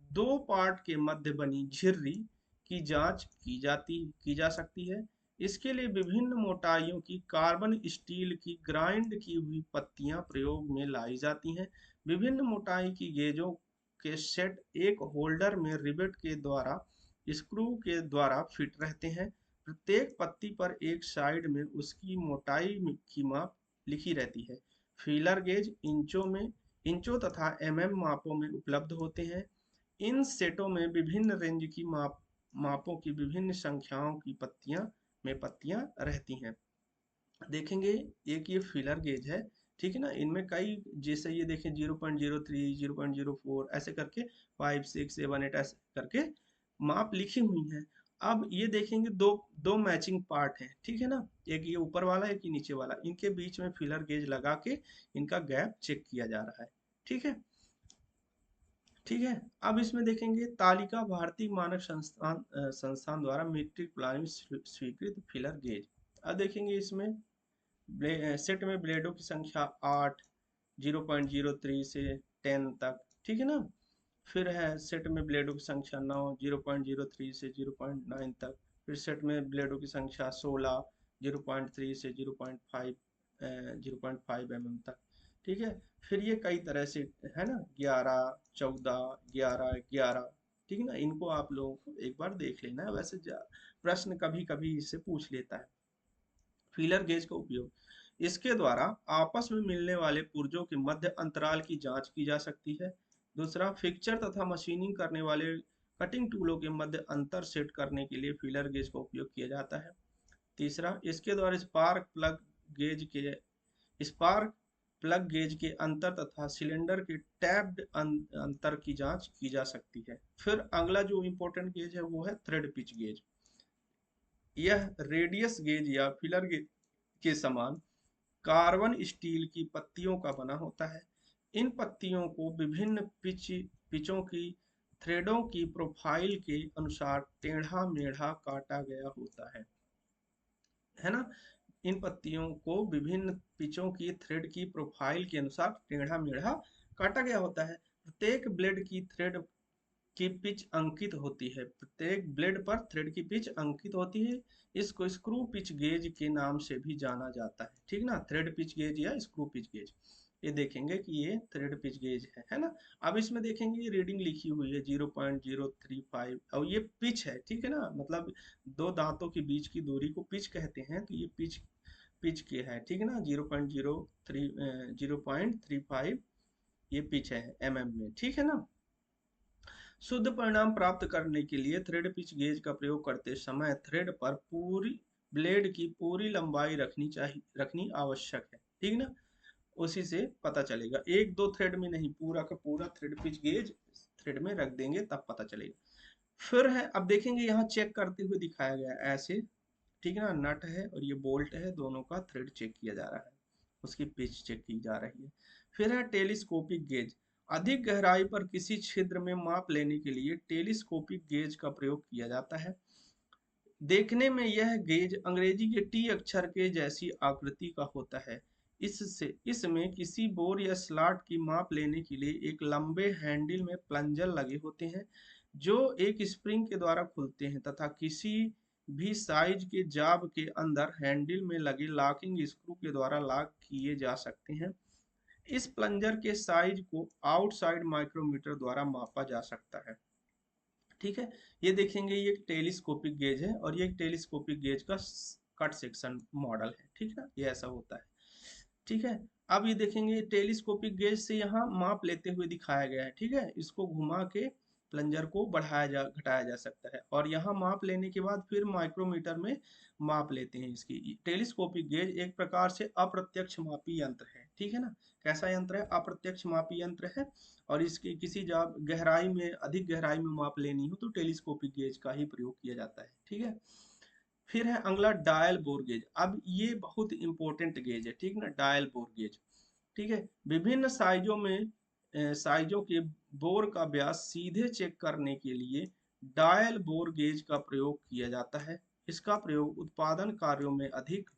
दो पार्ट के मध्य बनी झिर्री की जांच की जा सकती है। इसके लिए विभिन्न मोटाइयों की कार्बन स्टील की ग्राइंड की हुई पत्तियां प्रयोग में लाई जाती हैं। विभिन्न मोटाई की गेजों के सेट एक होल्डर में रिवेट के द्वारा स्क्रू के द्वारा फिट रहते हैं। प्रत्येक पत्ती पर एक साइड में उसकी मोटाई की माप लिखी रहती है। फीलर गेज इंचों तथा मापों में उपलब्ध होते हैं। इन सेटों में विभिन्न रेंज की मापों की विभिन्न संख्याओं की पत्तियां रहती हैं। देखेंगे, एक ये फिलर गेज है। ठीक है ना। इनमें कई, जैसे ये देखें 0.03, 0.04 ऐसे करके 5, 6, 7, 8 ऐसे करके माप लिखी हुई हैं। अब ये देखेंगे दो दो मैचिंग पार्ट हैं। ठीक है ना। एक ये ऊपर वाला, एक ये नीचे वाला, इनके बीच में फिलर गेज लगा के इनका गैप चेक किया जा रहा है। ठीक है। ठीक है। अब इसमें देखेंगे तालिका भारतीय मानक संस्थान द्वारा मीट्रिक प्लान स्वीकृत फिलर गेज। अब देखेंगे इसमें सेट में ब्लेडों की संख्या 8, 0.03 से 10 तक। ठीक है ना। फिर है सेट में ब्लेडों की संख्या 9, 0.03 से 0.9 तक। फिर सेट में ब्लेडों की संख्या 16, 0.3 से 0.5 mm तक। ठीक है। फिर ये कई तरह से है ना, 11, 14, 11, 11। ठीक है ना। इनको आप लोगों को एक बार देख लेना है, वैसे प्रश्न कभी कभी इससे पूछ लेता है। फीलर गेज का उपयोग, इसके द्वारा आपस में मिलने वाले पुर्जों के मध्य अंतराल की जांच की जा सकती है। दूसरा, फिक्चर तथा मशीनिंग करने वाले कटिंग टूलों के मध्य अंतर सेट करने के लिए फीलर गेज का उपयोग किया जाता है। तीसरा, इसके द्वारा स्पार्क प्लग गेज के अंतर तथा सिलेंडर के टैप्ड अंतर की जांच की जा सकती है। फिर अगला जो इंपॉर्टेंट गेज है वो है थ्रेड पिच गेज। यह रेडियस गेज या फिलर गेज के समान कार्बन स्टील की पत्तियों का बना होता है। इन पत्तियों को विभिन्न पिचों की थ्रेडों की प्रोफाइल के अनुसार टेढ़ा मेढ़ा काटा गया होता है ना। इन पत्तियों को विभिन्न पिचों की थ्रेड की प्रोफाइल के अनुसार टेढ़ा मेढ़ा काटा गया होता है। प्रत्येक ब्लेड की थ्रेड की पिच अंकित होती है। प्रत्येक ब्लेड पर थ्रेड की पिच अंकित होती है। इसको स्क्रू पिच गेज के नाम से भी जाना जाता है, ठीक ना, थ्रेड पिच गेज या स्क्रू पिच गेज। ये देखेंगे कि ये थ्रेड पिच गेज है ना। अब इसमें देखेंगे ये रीडिंग लिखी हुई है 0.035 और ये पिच है, ठीक है ना, मतलब दो दांतों के बीच की दूरी को पिच कहते हैं, तो ये पिच पिच के है, ठीक है ना, 0.35 ये पिच है mm में, ठीक है ना। शुद्ध परिणाम प्राप्त करने के लिए थ्रेड पिच गेज का प्रयोग करते समय थ्रेड पर पूरी ब्लेड की पूरी लंबाई रखनी आवश्यक है, ठीक ना। उसी से पता चलेगा, एक दो थ्रेड में नहीं, पूरा का पूरा थ्रेड पिच गेज थ्रेड में रख देंगे तब पता चलेगा। फिर है, अब देखेंगे यहाँ चेक करते हुए दिखाया गया है ऐसे, ठीक है ना, नट है और ये बोल्ट है, दोनों का थ्रेड चेक किया जा रहा है, उसकी पिच चेक की जा रही है। फिर है टेलीस्कोपिक गेज। अधिक गहराई पर किसी छिद्र में माप लेने के लिए टेलीस्कोपिक गेज का प्रयोग किया जाता है। देखने में यह गेज अंग्रेजी के टी अक्षर के जैसी आकृति का होता है। इसमें किसी बोर या स्लॉट की माप लेने के लिए एक लंबे हैंडल में प्लंजर लगे होते हैं जो एक स्प्रिंग के द्वारा खुलते हैं तथा किसी भी साइज के जाब के अंदर हैंडल में लगे लॉकिंग स्क्रू के द्वारा लॉक किए जा सकते हैं। इस प्लंजर के साइज को आउटसाइड माइक्रोमीटर द्वारा मापा जा सकता है, ठीक है। ये देखेंगे ये टेलीस्कोपिक गेज है और ये टेलीस्कोपिक गेज का कट सेक्शन मॉडल है, ठीक है, ये ऐसा होता है, ठीक है। अब ये देखेंगे टेलीस्कोपिक गेज से यहाँ माप लेते हुए दिखाया गया है, ठीक है, इसको घुमा के प्लंजर को घटाया जा सकता है और यहाँ माप लेने के बाद फिर माइक्रोमीटर में माप लेते हैं इसकी। टेलीस्कोपिक गेज एक प्रकार से अप्रत्यक्ष मापी यंत्र है, ठीक है ना। कैसा यंत्र है? अप्रत्यक्ष मापी यंत्र है और इसकी किसी जब गहराई में, अधिक गहराई में माप लेनी हो तो टेलीस्कोपिक गेज का ही प्रयोग किया जाता है, ठीक है। फिर है अगला डायल बोर गेज। अब ये बहुत इंपॉर्टेंट गेज है, ठीक ना, डायल बोर गेज, ठीक है। विभिन्न साइजों के बोर का व्यास सीधे चेक करने के लिए डायल बोर गेज का प्रयोग किया जाता है। इसका प्रयोग उत्पादन कार्यों में अधिक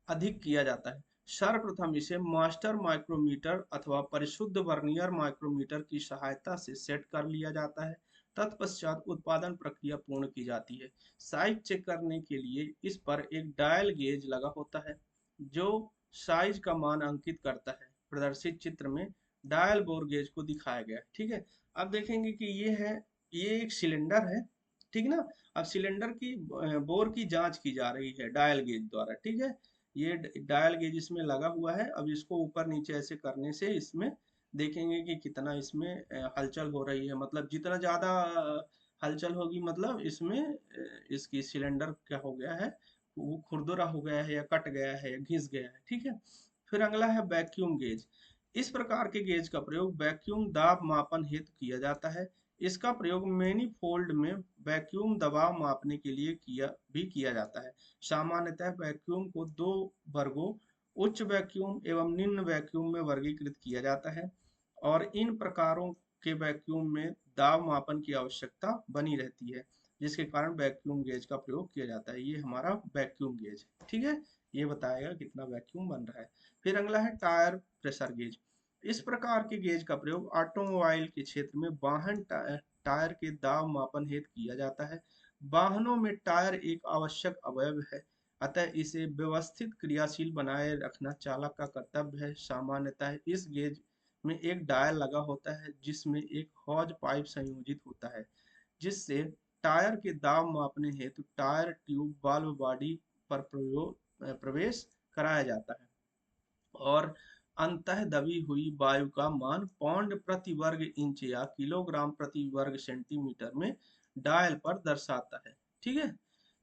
अधिक किया जाता है। सर्वप्रथम इसे मास्टर माइक्रोमीटर अथवा परिशुद्ध वर्नियर माइक्रोमीटर की सहायता से सेट कर लिया जाता है। तत्पश्चात उत्पादन प्रक्रिया पूर्ण की जाती है। साइज चेक करने के लिए इस पर एक डायल गेज लगा होता है जो साइज का मान अंकित करता है। प्रदर्शित चित्र में डायल बोर गेज को दिखाया गया है, ठीक है। अब देखेंगे कि ये एक सिलेंडर है, ठीक ना। अब सिलेंडर की बोर की जांच की जा रही है डायल गेज द्वारा, ठीक है। ये डायल गेज इसमें लगा हुआ है। अब इसको ऊपर नीचे ऐसे करने से इसमें देखेंगे कि कितना इसमें हलचल हो रही है, मतलब जितना ज्यादा हलचल होगी मतलब इसमें इसकी सिलेंडर क्या हो गया है, वो खुरदुरा हो गया है या कट गया है या घिस गया है, ठीक है। फिर अगला है वैक्यूम गेज। इस प्रकार के गेज का प्रयोग वैक्यूम दाब मापन हेतु किया जाता है। इसका प्रयोग मैनीफोल्ड में वैक्यूम दबाव मापने के लिए किया जाता है। सामान्यतः वैक्यूम को दो वर्गों, उच्च वैक्यूम एवं निम्न वैक्यूम में वर्गीकृत किया जाता है और इन प्रकारों के वैक्यूम में दाब मापन की आवश्यकता बनी रहती है, जिसके कारण वैक्यूम गेज का प्रयोग किया जाता है। ये हमारा वैक्यूम गेज, ठीक है, ये बताएगा कितना वैक्यूम बन रहा है। फिर अगला है टायर प्रेशर गेज। इस प्रकार के गेज का प्रयोग ऑटोमोबाइल के क्षेत्र में वाहन टायर के दाब मापन हेतु किया जाता है। वाहनों में टायर एक आवश्यक अवयव है, अतः इसे व्यवस्थित क्रियाशील बनाए रखना चालक का कर्तव्य है। सामान्यतः इस गेज में एक डायल लगा होता है जिसमें एक हॉज पाइप संयोजित होता है, जिससे टायर के दाब मापने हेतु टायर ट्यूब वाल्व बॉडी पर प्रवेश कराया जाता है और अंतः दबी हुई वायु का मान पाउंड प्रति वर्ग इंच या किलोग्राम प्रति वर्ग सेंटीमीटर में डायल पर दर्शाता है, ठीक है।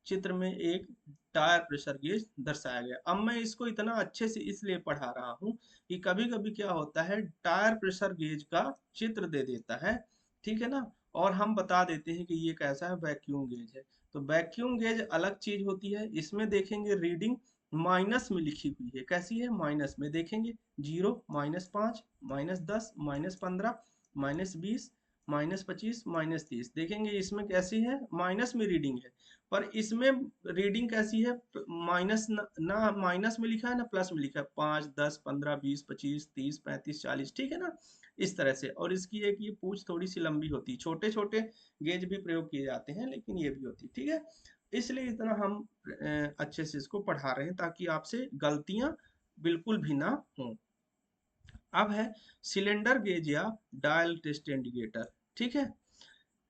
चित्र में एक टायर प्रेशर गेज दर्शाया गया। अब मैं इसको इतना अच्छे से इसलिए पढ़ा रहा हूँ कि कभी कभी क्या होता है, टायर प्रेशर गेज का चित्र दे देता है, ठीक है ना, और हम बता देते हैं कि ये कैसा है, वैक्यूम गेज है। तो वैक्यूम गेज अलग चीज होती है, इसमें देखेंगे रीडिंग माइनस में लिखी हुई है। कैसी है? माइनस में। देखेंगे 0, -5, -10, -15, -20, -25, -30। देखेंगे इसमें कैसी है? माइनस में रीडिंग है। पर इसमें रीडिंग कैसी है? माइनस ना माइनस में लिखा है ना प्लस में लिखा है। 5, 10, 15, 20, 25, 30, 35, 40। ठीक है ना, इस तरह से। और इसकी एक ये पूंछ थोड़ी सी लंबी होती है। छोटे छोटे गेज भी प्रयोग किए जाते हैं, लेकिन ये भी होती है। ठीक है, इसलिए इतना हम अच्छे से इसको पढ़ा रहे हैं ताकि आपसे गलतियां बिल्कुल भी ना हो। अब है सिलेंडर गेज या डायल टेस्ट इंडिकेटर। ठीक है,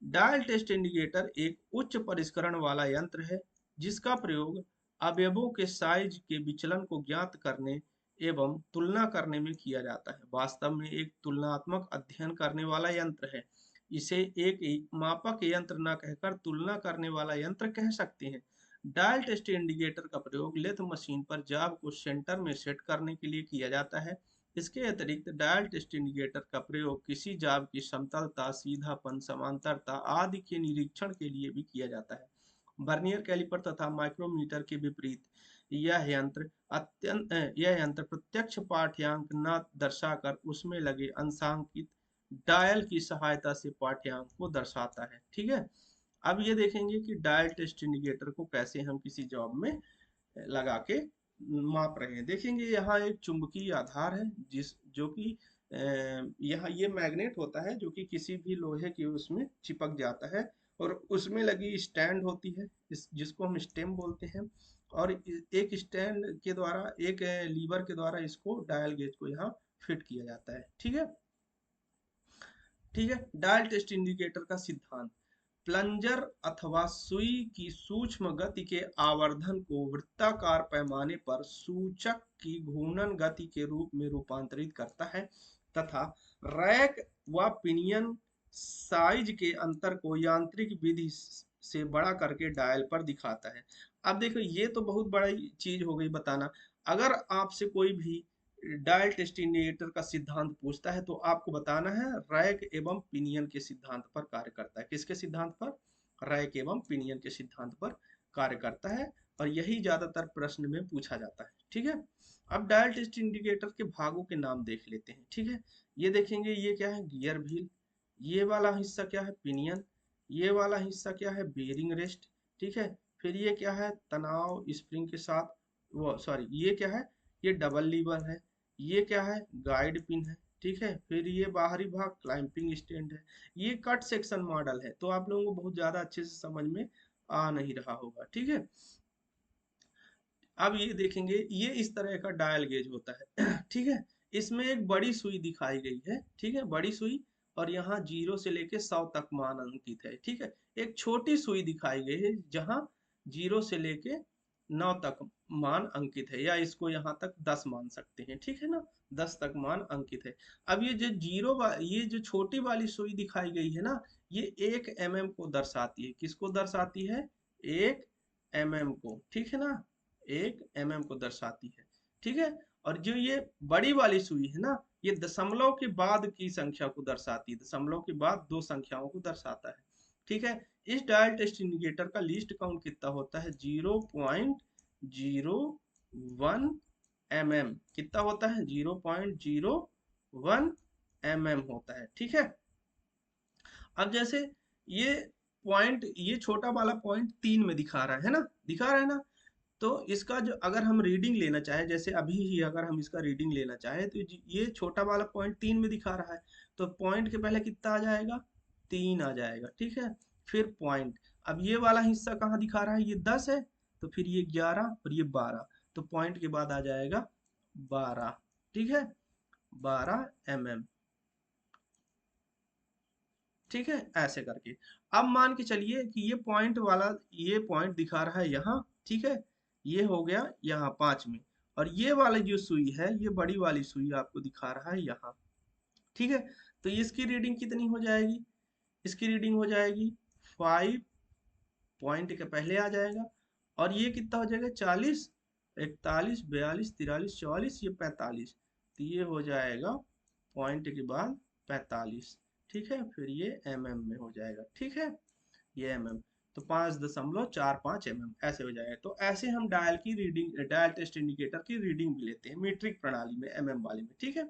डायल टेस्ट इंडिकेटर एक उच्च परिष्करण वाला यंत्र है जिसका प्रयोग अवयवों के साइज के विचलन को ज्ञात करने एवं तुलना करने में किया जाता है। वास्तव में एक तुलनात्मक अध्ययन करने वाला यंत्र है। इसे एक मापक यंत्र न कहकर तुलना करने वाला यंत्र कह सकते हैं। डायल टेस्ट इंडिकेटर का प्रयोग लेथ मशीन पर जाब को सेंटर में सेट करने के लिए किया जाता है। इसके अतिरिक्त डायल टेस्ट इंडिकेटर का प्रयोग किसी जाब की समतलता, सीधापन, समांतरता आदि के निरीक्षण के लिए भी किया जाता है। वर्नियर कैलिपर तथा माइक्रोमीटर के विपरीत यह यंत्र प्रत्यक्ष पाठ्यांक न दर्शाकर उसमें लगे अंशांकित डायल की सहायता से पाठ्यांक को दर्शाता है। ठीक है, अब ये देखेंगे कि डायल टेस्ट इंडिकेटर को कैसे हम किसी जॉब में लगा के माप रहे हैं। देखेंगे यहाँ एक चुंबकीय आधार है जिस जो कि यहाँ ये मैग्नेट होता है जो कि किसी भी लोहे की उसमें चिपक जाता है, और उसमें लगी स्टैंड होती है इस जिसको हम स्टेम बोलते हैं। और एक स्टैंड के द्वारा, एक लीवर के द्वारा इसको डायल गेज को यहाँ फिट किया जाता है। ठीक है, ठीक है। डायल टेस्ट इंडिकेटर का सिद्धांत: प्लंजर अथवा सुई की सूक्ष्म गति के आवर्धन को वृत्ताकार पैमाने पर सूचक की घूर्णन गति के रूप में रूपांतरित करता है तथा रैक व पिनियन साइज के अंतर को यांत्रिक विधि से बड़ा करके डायल पर दिखाता है। अब देखो ये तो बहुत बड़ा चीज हो गई बताना। अगर आपसे कोई भी डायल टेस्ट इंडिकेटर का सिद्धांत पूछता है तो आपको बताना है रैक एवं पिनियन के सिद्धांत पर कार्य करता है। किसके सिद्धांत पर? रैक एवं पिनियन के सिद्धांत पर कार्य करता है, और यही ज्यादातर प्रश्न में पूछा जाता है। ठीक है, अब डायल टेस्ट इंडिकेटर के भागों के नाम देख लेते हैं। ठीक है, ये देखेंगे ये क्या है? Gear wheel. ये वाला हिस्सा क्या है? पिनियन। ये वाला हिस्सा क्या है? Bearing rest. ठीक है, फिर ये क्या है? तनाव स्प्रिंग के साथ, वो सॉरी ये क्या है? ये डबल लीवर है। ये क्या है? गाइड पिन है। ठीक है, फिर ये बाहरी भाग क्लाइंपिंग स्टैंड है। ये कट सेक्शन मॉडल है, तो आप लोगों को बहुत ज्यादा अच्छे से समझ में आ नहीं रहा होगा। ठीक है, अब ये देखेंगे ये इस तरह का डायल गेज होता है। ठीक है, इसमें एक बड़ी सुई दिखाई गई है। ठीक है, बड़ी सुई, और यहाँ 0 से लेके 100 तक मान अंकित है। ठीक है, एक छोटी सुई दिखाई गई है जहाँ 0 से लेके 9 तक मान अंकित है, या इसको यहाँ तक 10 मान सकते हैं। ठीक है ना, 10 तक मान अंकित है। अब ये जो ये जो छोटी वाली सुई दिखाई गई है ना, ये 1 mm को दर्शाती है। किसको दर्शाती है? 1 mm को। ठीक है ना, 1 mm को दर्शाती है। ठीक है, और जो ये बड़ी वाली सुई है ना, ये दशमलव के बाद की संख्या को दर्शाती है। दशमलव के बाद दो संख्याओं को दर्शाता है। ठीक है, इस डायल टेस्ट इंडिकेटर का लीस्ट काउंट कितना होता है? 0.01 mm। कितना होता है? 0.01 mm होता है। ठीक है, अब जैसे ये पॉइंट, ये छोटा वाला पॉइंट 3 में दिखा रहा है ना, दिखा रहा है ना, तो इसका जो अगर हम रीडिंग लेना चाहे, जैसे अभी ही अगर हम इसका रीडिंग लेना चाहे, तो ये छोटा वाला पॉइंट 3 में दिखा रहा है, तो पॉइंट के पहले कितना आ जाएगा? 3 आ जाएगा। ठीक है, फिर पॉइंट, अब ये वाला हिस्सा कहाँ दिखा रहा है? ये 10 है, तो फिर ये 11 और ये 12, तो पॉइंट के बाद आ जाएगा 12। ठीक है, 12 mm। ठीक है, ऐसे करके। अब मान के चलिए कि ये पॉइंट वाला, ये पॉइंट दिखा रहा है यहाँ। ठीक है, ये हो गया यहाँ 5 में, और ये वाली जो सुई है, ये बड़ी वाली सुई आपको दिखा रहा है यहाँ। ठीक है, तो इसकी रीडिंग कितनी हो जाएगी? इसकी रीडिंग हो जाएगी 5, पॉइंट के पहले आ जाएगा, और ये कितना हो जाएगा? 40, 41, 42, 43, 44, ये 45, तो ये हो जाएगा पॉइंट के बाद 45। ठीक है, फिर ये mm में हो जाएगा। ठीक है, ये mm। तो 5.45 ऐसे हो जाएगा। तो ऐसे हम डायल की रीडिंग, डायल टेस्ट इंडिकेटर की रीडिंग भी लेते हैं मीट्रिक प्रणाली में, वाले में। ठीक है,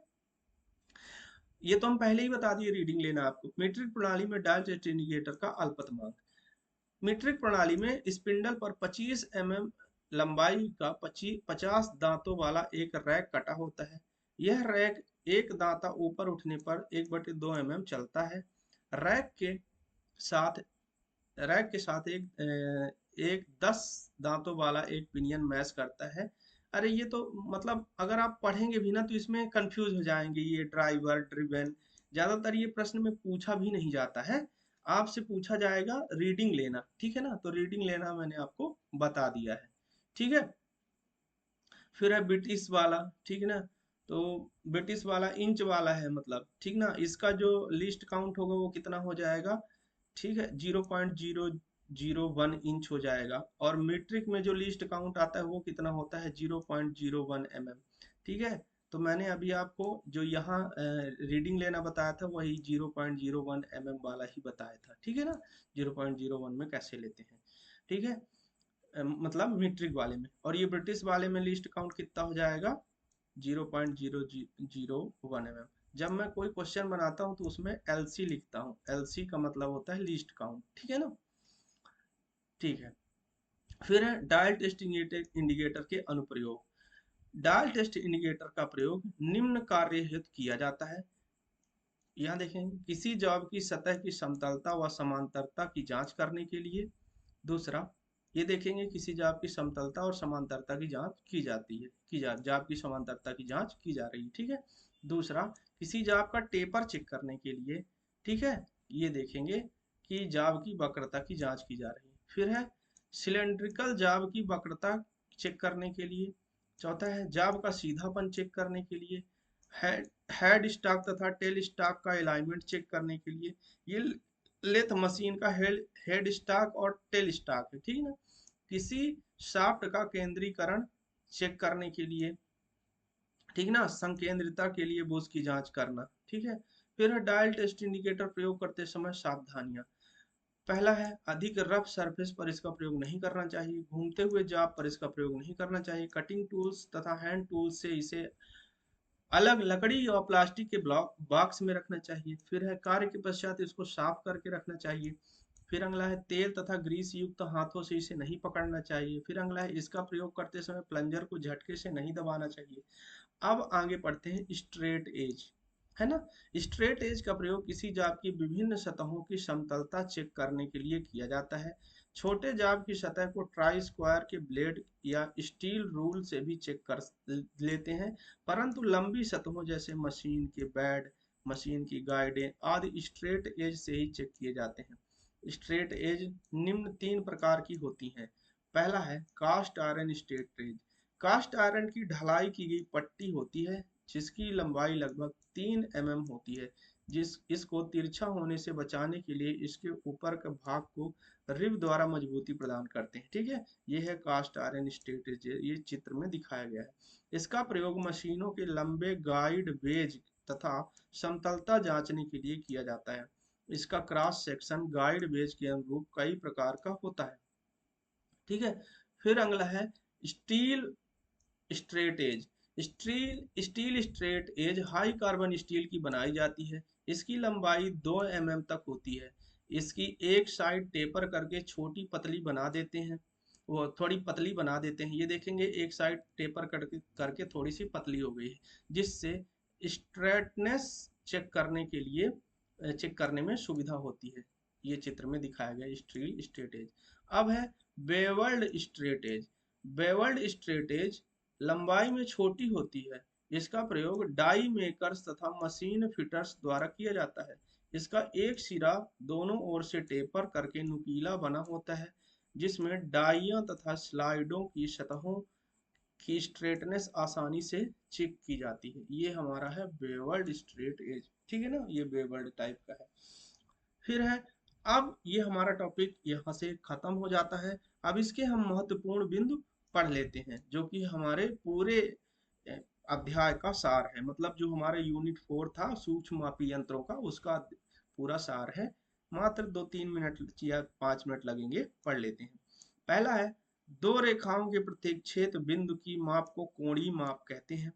ये तो हम पहले ही बता दिए रीडिंग लेना आपको। मीट्रिक प्रणाली में डायल टेस्ट इंडिकेटर का अल्पतमांक। मीट्रिक प्रणाली में स्पिंडल पर 25 लंबाई का 50 दांतों वाला एक रैक कटा होता है। यह रैक एक दांता ऊपर उठने पर 1/2 चलता है। रैक के साथ एक 10 दांतों वाला एक पिनियन मैच करता है। अरे ये तो मतलब अगर आप पढ़ेंगे भी ना तो इसमें कंफ्यूज हो जाएंगे, ये ड्राइवर ड्रिवन, ज्यादातर ये प्रश्न में पूछा भी नहीं जाता है। आपसे पूछा जाएगा रीडिंग लेना, ठीक है ना, तो रीडिंग लेना मैंने आपको बता दिया है। ठीक है, फिर है ब्रिटिश वाला, ठीक है ना, तो ब्रिटिश वाला इंच वाला है, मतलब ठीक ना, इसका जो लिस्ट काउंट होगा वो कितना हो जाएगा, ठीक है, 0.001 इंच हो जाएगा। और मीट्रिक में जो लिस्ट काउंट आता है वो कितना होता है, 0.01 ठीक है, तो मैंने अभी आपको जो यहाँ रीडिंग लेना बताया था वही 0.01 वाला ही बताया था। ठीक है ना, 0.01 में कैसे लेते हैं। ठीक है, मतलब मीट्रिक वाले में। और ये ब्रिटिश वाले में लिस्ट काउंट कितना हो जाएगा, 0.001 जब मैं कोई क्वेश्चन बनाता हूँ तो उसमें एलसी लिखता हूँ, एलसी का मतलब होता है लीस्ट काउंट। ठीक है ना, ठीक है, फिर है डायल टेस्ट इंडिकेटर के अनुप्रयोग। डायल टेस्ट इंडिकेटर का प्रयोग निम्न कार्य हेतु किया जाता है। यहाँ देखें, किसी जॉब की सतह की समतलता व समांतरता की जांच करने के लिए। दूसरा, ये देखेंगे किसी जाप की समतलता और समांतरता की जांच की जाती है, जाप की समांतरता की जांच की जा रही है। ठीक है, दूसरा, किसी जाप का टेपर चेक करने के लिए। ठीक है, ये देखेंगे कि जाप की वक्रता की जांच की जा रही है। फिर है सिलेंड्रिकल जाप की वक्रता चेक करने के लिए। चौथा है जाप का सीधापन चेक करने के लिए। हेड स्टॉक तथा टेल स्टॉक का अलाइनमेंट चेक करने के लिए। ये लेथ मशीन का हेड स्टॉक और टेल स्टॉक है, ठीक है ना। किसी शाफ्ट का केंद्रीकरण चेक करने के लिए, ठीक ना, संकेंद्रिता के लिए बुश की जांच करना। ठीक है, फिर है डायल टेस्ट इंडिकेटर प्रयोग करते समय सावधानियां। पहला है अधिक रफ सरफेस पर इसका प्रयोग नहीं करना चाहिए। घूमते हुए जाप पर इसका प्रयोग नहीं करना चाहिए। कटिंग टूल्स तथा हैंड टूल्स से इसे अलग लकड़ी और प्लास्टिक के ब्लॉक बॉक्स में रखना चाहिए। फिर है कार्य के पश्चात इसको साफ करके रखना चाहिए। फिर अगला है तेल तथा ग्रीस युक्त हाथों से इसे नहीं पकड़ना चाहिए। फिर अगला है इसका प्रयोग करते समय प्लंजर को झटके से नहीं दबाना चाहिए। अब आगे पढ़ते हैं स्ट्रेट एज, है ना। स्ट्रेट एज का प्रयोग किसी जाप की विभिन्न सतहों की समतलता चेक करने के लिए किया जाता है। छोटे जाप की सतह को ट्राई स्क्वायर के ब्लेड या स्टील रूल से भी चेक कर लेते हैं, परंतु लंबी सतहों जैसे मशीन के बेड, मशीन की गाइडें आदि स्ट्रेट एज से ही चेक किए जाते हैं। स्ट्रेट एज निम्न 3 प्रकार की होती हैं। पहला है cast iron straight edge. Cast iron की ढलाई की गई पट्टी होती है जिसकी लंबाई लगभग 3 होती है। इसको तिरछा होने से बचाने के लिए इसके ऊपर के भाग को रिब द्वारा मजबूती प्रदान करते हैं। ठीक है, ये है कास्ट आयरन स्ट्रेट एज, ये चित्र में दिखाया गया है। इसका प्रयोग मशीनों के लंबे गाइड वेज तथा समतलता जांचने के लिए किया जाता है। इसका क्रॉस सेक्शन गाइड वेज के अनुरूप कई प्रकार का होता है। ठीक है, फिर अगला है steel straight edge. Steel straight edge high carbon steel की बनाई जाती है। इसकी लंबाई 2 तक होती है। इसकी एक साइड टेपर करके छोटी पतली बना देते हैं, वो थोड़ी पतली बना देते हैं। ये देखेंगे एक साइड टेपर करके करके थोड़ी सी पतली हो गई है, जिससे स्ट्रेटनेस चेक करने में सुविधा होती है। ये चित्र में दिखाया गया स्टील स्ट्रेट एज। अब है bevelled straight edge. Bevelled straight edge लंबाई में छोटी होती है। इसका प्रयोग डाई मेकर्स तथा मशीन फिटर्स द्वारा किया जाता है। इसका एक सिरा दोनों ओर से टेपर करके नुकीला बना होता है, जिसमें डाइयों तथा स्लाइडों की सतहों की स्ट्रेटनेस आसानी से चेक की जाती है। ये हमारा है बेवल्ड स्ट्रेट एज, ठीक है ना, ये बेवल्ड टाइप का है। फिर है, अब ये हमारा टॉपिक यहाँ से खत्म हो जाता है। अब इसके हम महत्वपूर्ण बिंदु पढ़ लेते हैं जो कि हमारे पूरे अध्याय का सार है, मतलब जो हमारा यूनिट 4 था सूक्ष्म मापी यंत्रों का, उसका पूरा सार है। मात्र 2-3 मिनट या 5 मिनट लगेंगे, पढ़ लेते हैं। पहला है, दो रेखाओं के प्रत्येक क्षेत्र बिंदु की माप को कोणीय माप कहते हैं।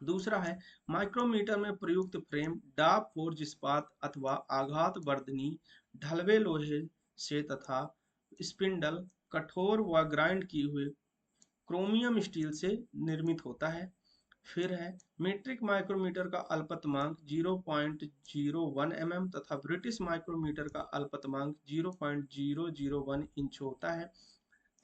दूसरा है, माइक्रोमीटर में प्रयुक्त फ्रेम डाब फोर्ज इस्पात अथवा आघात वर्धनी ढलवे लोहे से तथा स्पिंडल कठोर व ग्राइंड किए हुए क्रोमियम स्टील से निर्मित होता है। फिर है, मीट्रिक माइक्रोमीटर का अल्पतमांक 0.01 mm तथा ब्रिटिश माइक्रोमीटर का अल्पतमांक 0.001 इंच होता है।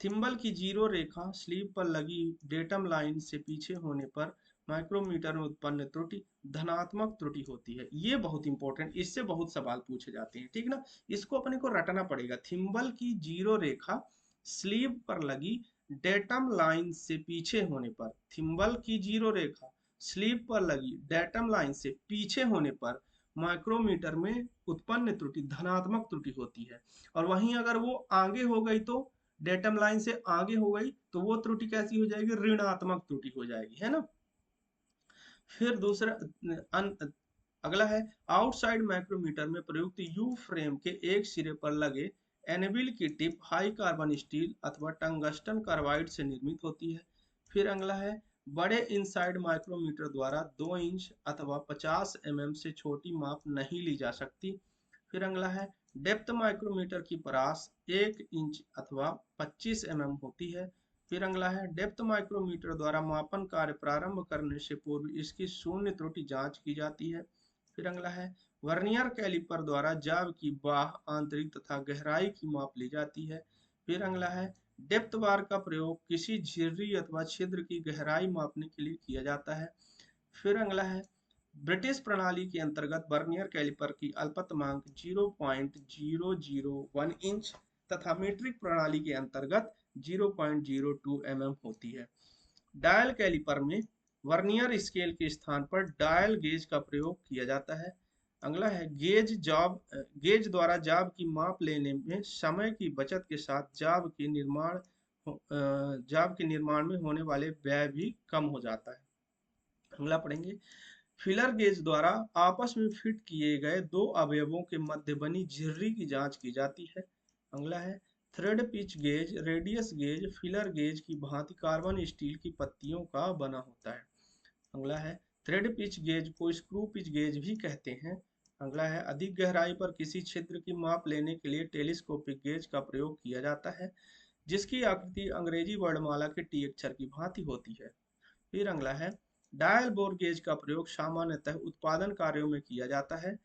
थिम्बल की जीरो रेखा स्लीव पर लगी डेटम लाइन से पीछे होने पर माइक्रोमीटर में उत्पन्न त्रुटि धनात्मक त्रुटि होती है। ये बहुत इंपॉर्टेंट, इससे बहुत सवाल पूछे जाते हैं, ठीक ना। इसको अपने को रटना पड़ेगा। थिम्बल की जीरो रेखा स्लीव पर लगी डेटम लाइन से पीछे होने पर, थिम्बल की जीरो रेखा स्लीव पर लगी डेटम लाइन से पीछे होने पर माइक्रोमीटर में उत्पन्न त्रुटि धनात्मक त्रुटि होती है। और वहीं अगर वो आगे हो गई तो, डेटम लाइन से आगे हो गई तो वो त्रुटि कैसी हो जाएगी, ऋणात्मक त्रुटि हो जाएगी, है ना। फिर दूसरा अगला है, आउटसाइड माइक्रोमीटर में प्रयुक्त यू फ्रेम के एक सिरे पर लगे एनेबिल की टिप हाई कार्बन स्टील अथवा टंगस्टन कार्बाइड से निर्मित होती है। फिर अगला है, बड़े इनसाइड माइक्रोमीटर द्वारा 2 इंच अथवा 50 mm से छोटी माप नहीं ली जा सकती। फिर अगला है, डेप्थ माइक्रोमीटर की परास 1 इंच अथवा 25 mm होती है। फिर अगला है, डेप्थ माइक्रोमीटर द्वारा मापन कार्य प्रारंभ करने से पूर्व इसकी शून्य त्रुटि जांच की जाती है। फिर अगला है, वर्नियर कैलिपर द्वारा जाब की बाह आंतरिक तथा गहराई की माप ली जाती है। फिर अगला है, डेप्थ बार का प्रयोग किसी झिर्री अथवा छिद्र की गहराई मापने के लिए किया जाता है। फिर अगला है, ब्रिटिश प्रणाली के अंतर्गत वर्नियर कैलिपर की अल्पतमांक 0.001 इंच तथा मीट्रिक प्रणाली के अंतर्गत 0.02 mm होती है। डायल कैलिपर में वर्नियर स्केल के स्थान पर डायल गेज का प्रयोग किया जाता है। अगला है, गेज द्वारा जाब की माप लेने में समय की बचत के साथ जाब के निर्माण में होने वाले व्यय भी कम हो जाता है। अगला पढ़ेंगे, फिलर गेज द्वारा आपस में फिट किए गए दो अवयवों के मध्य बनी झिर्री की जांच की जाती है। अगला है, thread pitch gauge radius gauge filler gauge की भांति कार्बन स्टील की पत्तियों का बना होता है। अगला है, थ्रेड पिच गेज को स्क्रू पिच गेज भी कहते हैं। अगला है, अधिक गहराई पर किसी छिद्र की माप लेने के लिए टेलीस्कोपिक गेज का प्रयोग किया जाता है, जिसकी आकृति अंग्रेजी वर्णमाला के टी अक्षर की भांति होती है। फिर अगला है, डायल बोर गेज का प्रयोग सामान्यतः उत्पादन कार्यों में किया जाता है।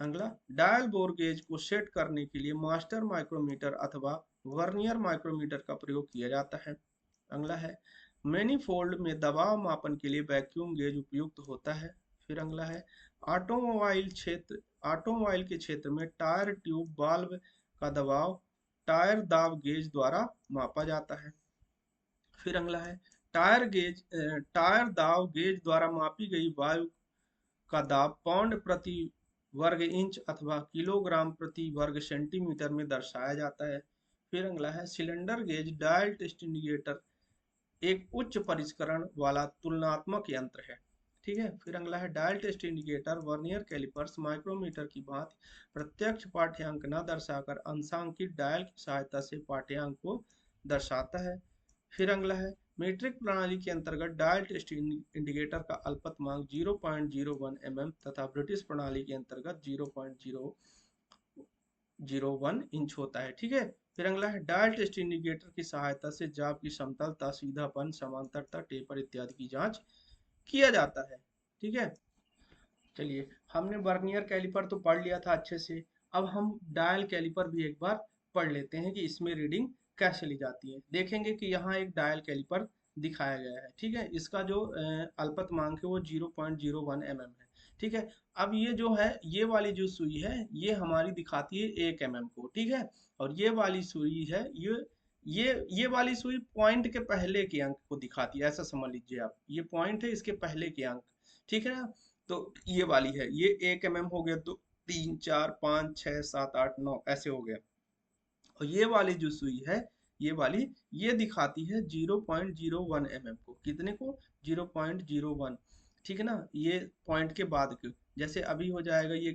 अगला, डायल बोर गेज को सेट करने के लिए मास्टर माइक्रोमीटर अथवा वर्नियर माइक्रोमीटर का प्रयोग किया जाता है। अगला है, मैनीफोल्ड में दबाव मापन के लिए वैक्यूम गेज उपयुक्त होता है। फिर अगला है, ऑटोमोबाइल के क्षेत्र में टायर ट्यूब वाल्व का दबाव टायर दाब गेज द्वारा मापा जाता है। फिर अगला है, टायर दाब गेज द्वारा मापी गई वायु का दाब पाउंड प्रति वर्ग इंच अथवा किलोग्राम प्रति वर्ग सेंटीमीटर में दर्शाया जाता है। फिर अगला है, cylinder gauge dial test indicator एक उच्च परिष्करण वाला तुलनात्मक यंत्र है, ठीक है। फिर अगला है, dial test indicator vernier callipers micrometer की भांति प्रत्यक्ष पाठ्यांक न दर्शाकर अंशांकित डायल की सहायता से पाठ्यांक को दर्शाता है। फिर अगला है, मीट्रिक प्रणाली के अंतर्गत डायल टेस्ट इंडिकेटर का अल्पतमांक 0.01 mm तथा ब्रिटिश प्रणाली के अंतर्गत 0.001 इंच होता है, ठीक है। फिर अगला है, डायल टेस्ट इंडिकेटर की सहायता से जाब की समतलता, सीधापन, समांतरता, टेपर इत्यादि की जांच किया जाता है, ठीक है। चलिए, हमने वर्नियर कैलिपर तो पढ़ लिया था अच्छे से। अब हम डायल कैलिपर भी एक बार पढ़ लेते हैं कि इसमें रीडिंग कैसे ली जाती है। देखेंगे कि यहाँ एक डायल कैलिपर दिखाया गया है, ठीक है। इसका जो अल्पतमांक है वो 0.01 mm है, ठीक है। अब ये जो है, ये वाली जो सुई है ये हमारी दिखाती है 1 mm को, ठीक है। और ये वाली सुई है, ये वाली सुई पॉइंट के पहले के अंक को दिखाती है, ऐसा समझ लीजिए आप। ये पॉइंट है, इसके पहले के अंक, ठीक है ना। तो ये वाली है, ये 1 mm हो गया, तो 3 4 5 6 7 8 9 ऐसे हो गया। और ये वाली जो सुई है, ये वाली, ये दिखाती है 0.01 mm को। कितने को? 0.01, ठीक है ना। ये पॉइंट के बाद के, जैसे अभी हो जाएगा ये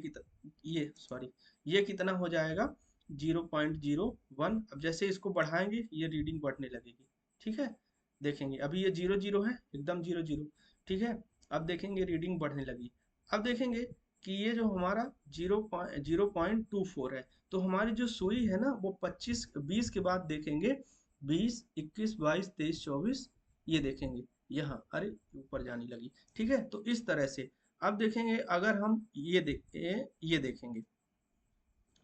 कितना हो जाएगा 0.01। अब जैसे इसको बढ़ाएंगे ये रीडिंग बढ़ने लगेगी। ठीक है, देखेंगे अभी ये 0 0 है, एकदम 0 0। ठीक है, अब देखेंगे रीडिंग बढ़ने लगी। अब देखेंगे कि ये जो हमारा 0.24 है, तो हमारी जो सुई है ना वो 25 20 के बाद देखेंगे 20 21 22 23 24, ये देखेंगे यहाँ, अरे ऊपर जाने लगी। ठीक है, तो इस तरह से अब देखेंगे अगर हम ये देखेंगे,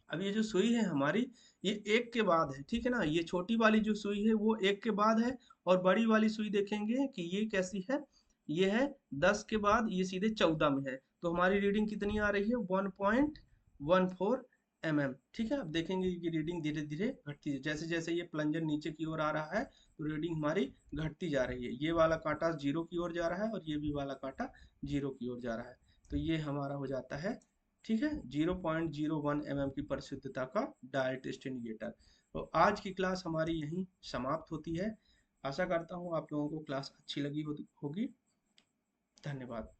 अब ये जो सुई है हमारी, ये एक के बाद है। ठीक है ना, ये छोटी वाली जो सुई है वो एक के बाद है, और बड़ी वाली सुई देखेंगे कि ये कैसी है, ये है 10 के बाद, ये सीधे 14 में है। तो हमारी रीडिंग कितनी आ रही है 1.14 mm। ठीक है, अब देखेंगे कि रीडिंग धीरे धीरे घटती है, जैसे जैसे ये प्लंजर नीचे की ओर आ रहा है तो रीडिंग हमारी घटती जा रही है। ये वाला कांटा 0 की ओर जा रहा है और ये भी वाला कांटा 0 की ओर जा रहा है। तो ये हमारा हो जाता है, ठीक है, 0.01 mm की परिशुद्धता का डायल टेस्ट इंडिकेटर। तो आज की क्लास हमारी यहीं समाप्त होती है। आशा करता हूँ आप लोगों को क्लास अच्छी लगी होगी। धन्यवाद।